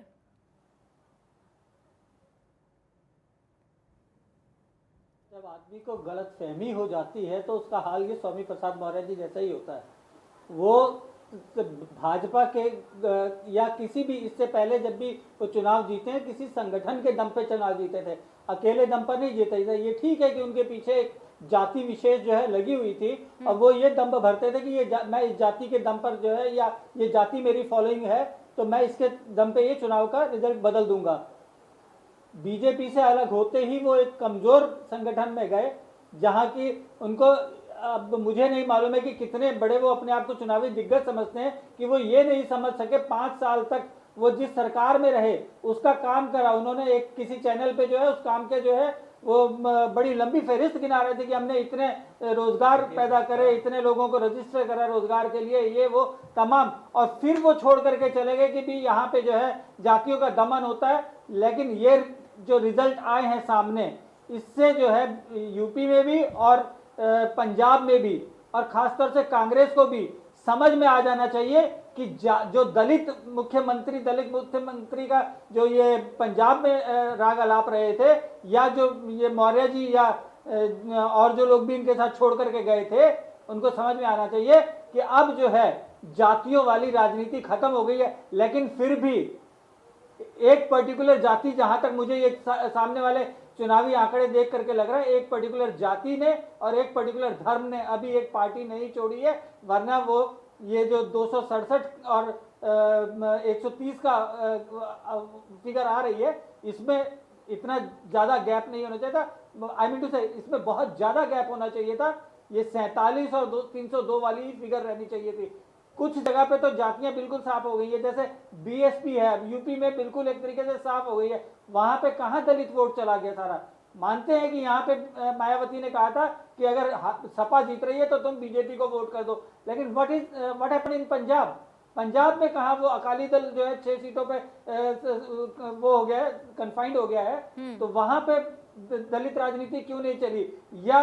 जब आदमी को गलतफहमी हो जाती है तो उसका हाल ये स्वामी प्रसाद मौर्य जी जैसा ही होता है। वो भाजपा के या किसी भी, इससे पहले जब भी वो चुनाव जीते हैं किसी संगठन के दम पे चुनाव जीते थे, अकेले दम पर नहीं जीते थे। ये ठीक है कि उनके पीछे एक जाति विशेष जो है लगी हुई थी और वो ये दम भरते थे कि मैं इस जाति के दम पर जो है, या ये जाति मेरी फॉलोइंग है तो मैं इसके दम पे ये चुनाव का रिजल्ट बदल दूंगा। बीजेपी से अलग होते ही वो एक कमजोर संगठन में गए जहाँ की उनको अब मुझे नहीं मालूम है कि कितने बड़े वो अपने आप को चुनावी दिग्गज समझते हैं कि वो ये नहीं समझ सके 5 साल तक वो जिस सरकार में रहे उसका काम करा। उन्होंने एक किसी चैनल पे जो है उस काम के जो है वो बड़ी लंबी फहरिस्त गिना रहे थे कि हमने इतने रोजगार पैदा करे, इतने लोगों को रजिस्टर करा रोजगार के लिए, ये वो तमाम, और फिर वो छोड़ करके चले गए कि भी यहाँ पे जो है जातियों का दमन होता है। लेकिन ये जो रिजल्ट आए हैं सामने, इससे जो है यूपी में भी और पंजाब में भी और खासतौर से कांग्रेस को भी समझ में आ जाना चाहिए कि जो दलित मुख्यमंत्री का जो ये पंजाब में राग अलाप रहे थे, या जो ये मौर्य जी या और जो लोग भी इनके साथ छोड़ करके गए थे, उनको समझ में आना चाहिए कि अब जो है जातियों वाली राजनीति खत्म हो गई है। लेकिन फिर भी एक पर्टिकुलर जाति, जहां तक मुझे ये सामने वाले चुनावी आंकड़े देख करके लग रहा है, एक पर्टिकुलर जाति ने और एक पर्टिकुलर धर्म ने अभी एक पार्टी नहीं छोड़ी है, वरना वो ये जो 267 और 130 का फिगर आ रही है, इसमें इतना ज्यादा गैप नहीं होना चाहिए था। आई मीन टू से इसमें बहुत ज्यादा गैप होना चाहिए था। ये 47 और 302 वाली फिगर रहनी चाहिए थी। कुछ जगह पे तो जातियां बिल्कुल साफ हो गई है, जैसे बीएसपी है यूपी में, बिल्कुल एक तरीके से साफ हो गई है। वहां पे कहां दलित वोट चला गया सारा? मानते हैं कि यहाँ पे मायावती ने कहा था कि अगर सपा जीत रही है तो तुम बीजेपी को वोट कर दो, लेकिन what happened in Punjab? Punjab में कहा वो अकाली दल जो है 6 सीटों पे वो हो गया है, कन्फाइंड हो गया है। तो वहां पे दलित राजनीति क्यों नहीं चली? या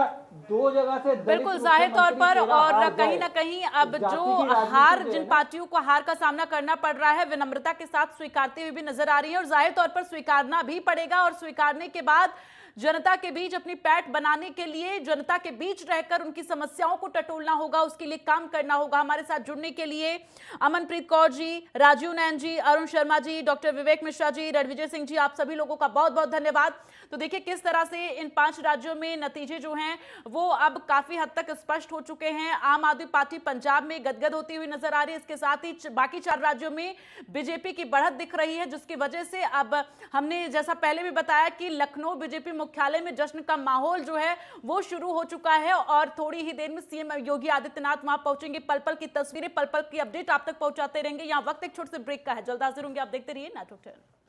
2 जगह से
बिल्कुल जाहिर तौर पर, और कहीं ना कहीं अब जो हार, जिन पार्टियों को हार का सामना करना पड़ रहा है, विनम्रता के साथ स्वीकारते हुए भी नजर आ रही है, और जाहिर तौर पर स्वीकारना भी पड़ेगा। और स्वीकारने के बाद जनता के बीच अपनी पैठ बनाने के लिए, जनता के बीच रहकर उनकी समस्याओं को टटोलना होगा, उसके लिए काम करना होगा। हमारे साथ जुड़ने के लिए अमनप्रीत कौर जी, राजीव नैन जी, अरुण शर्मा जी, डॉक्टर विवेक मिश्रा जी, रणविजय सिंह जी, आप सभी लोगों का बहुत बहुत धन्यवाद। तो देखिए किस तरह से इन 5 राज्यों में नतीजे जो हैं वो अब काफी हद तक स्पष्ट हो चुके हैं। आम आदमी पार्टी पंजाब में गदगद होती हुई नजर आ रही है, इसके साथ ही बाकी 4 राज्यों में बीजेपी की बढ़त दिख रही है, जिसकी वजह से अब हमने जैसा पहले भी बताया कि लखनऊ बीजेपी मुख्यालय में जश्न का माहौल जो है वो शुरू हो चुका है, और थोड़ी ही देर में सीएम योगी आदित्यनाथ वहां पहुंचेंगे। पल पल की तस्वीरें, पल पल की अपडेट आप तक पहुंचाते रहेंगे। यहाँ वक्त एक छोटे से ब्रेक का है, जल्द हाजिर होंगे। आप देखते रहिए नेटवर्क 10।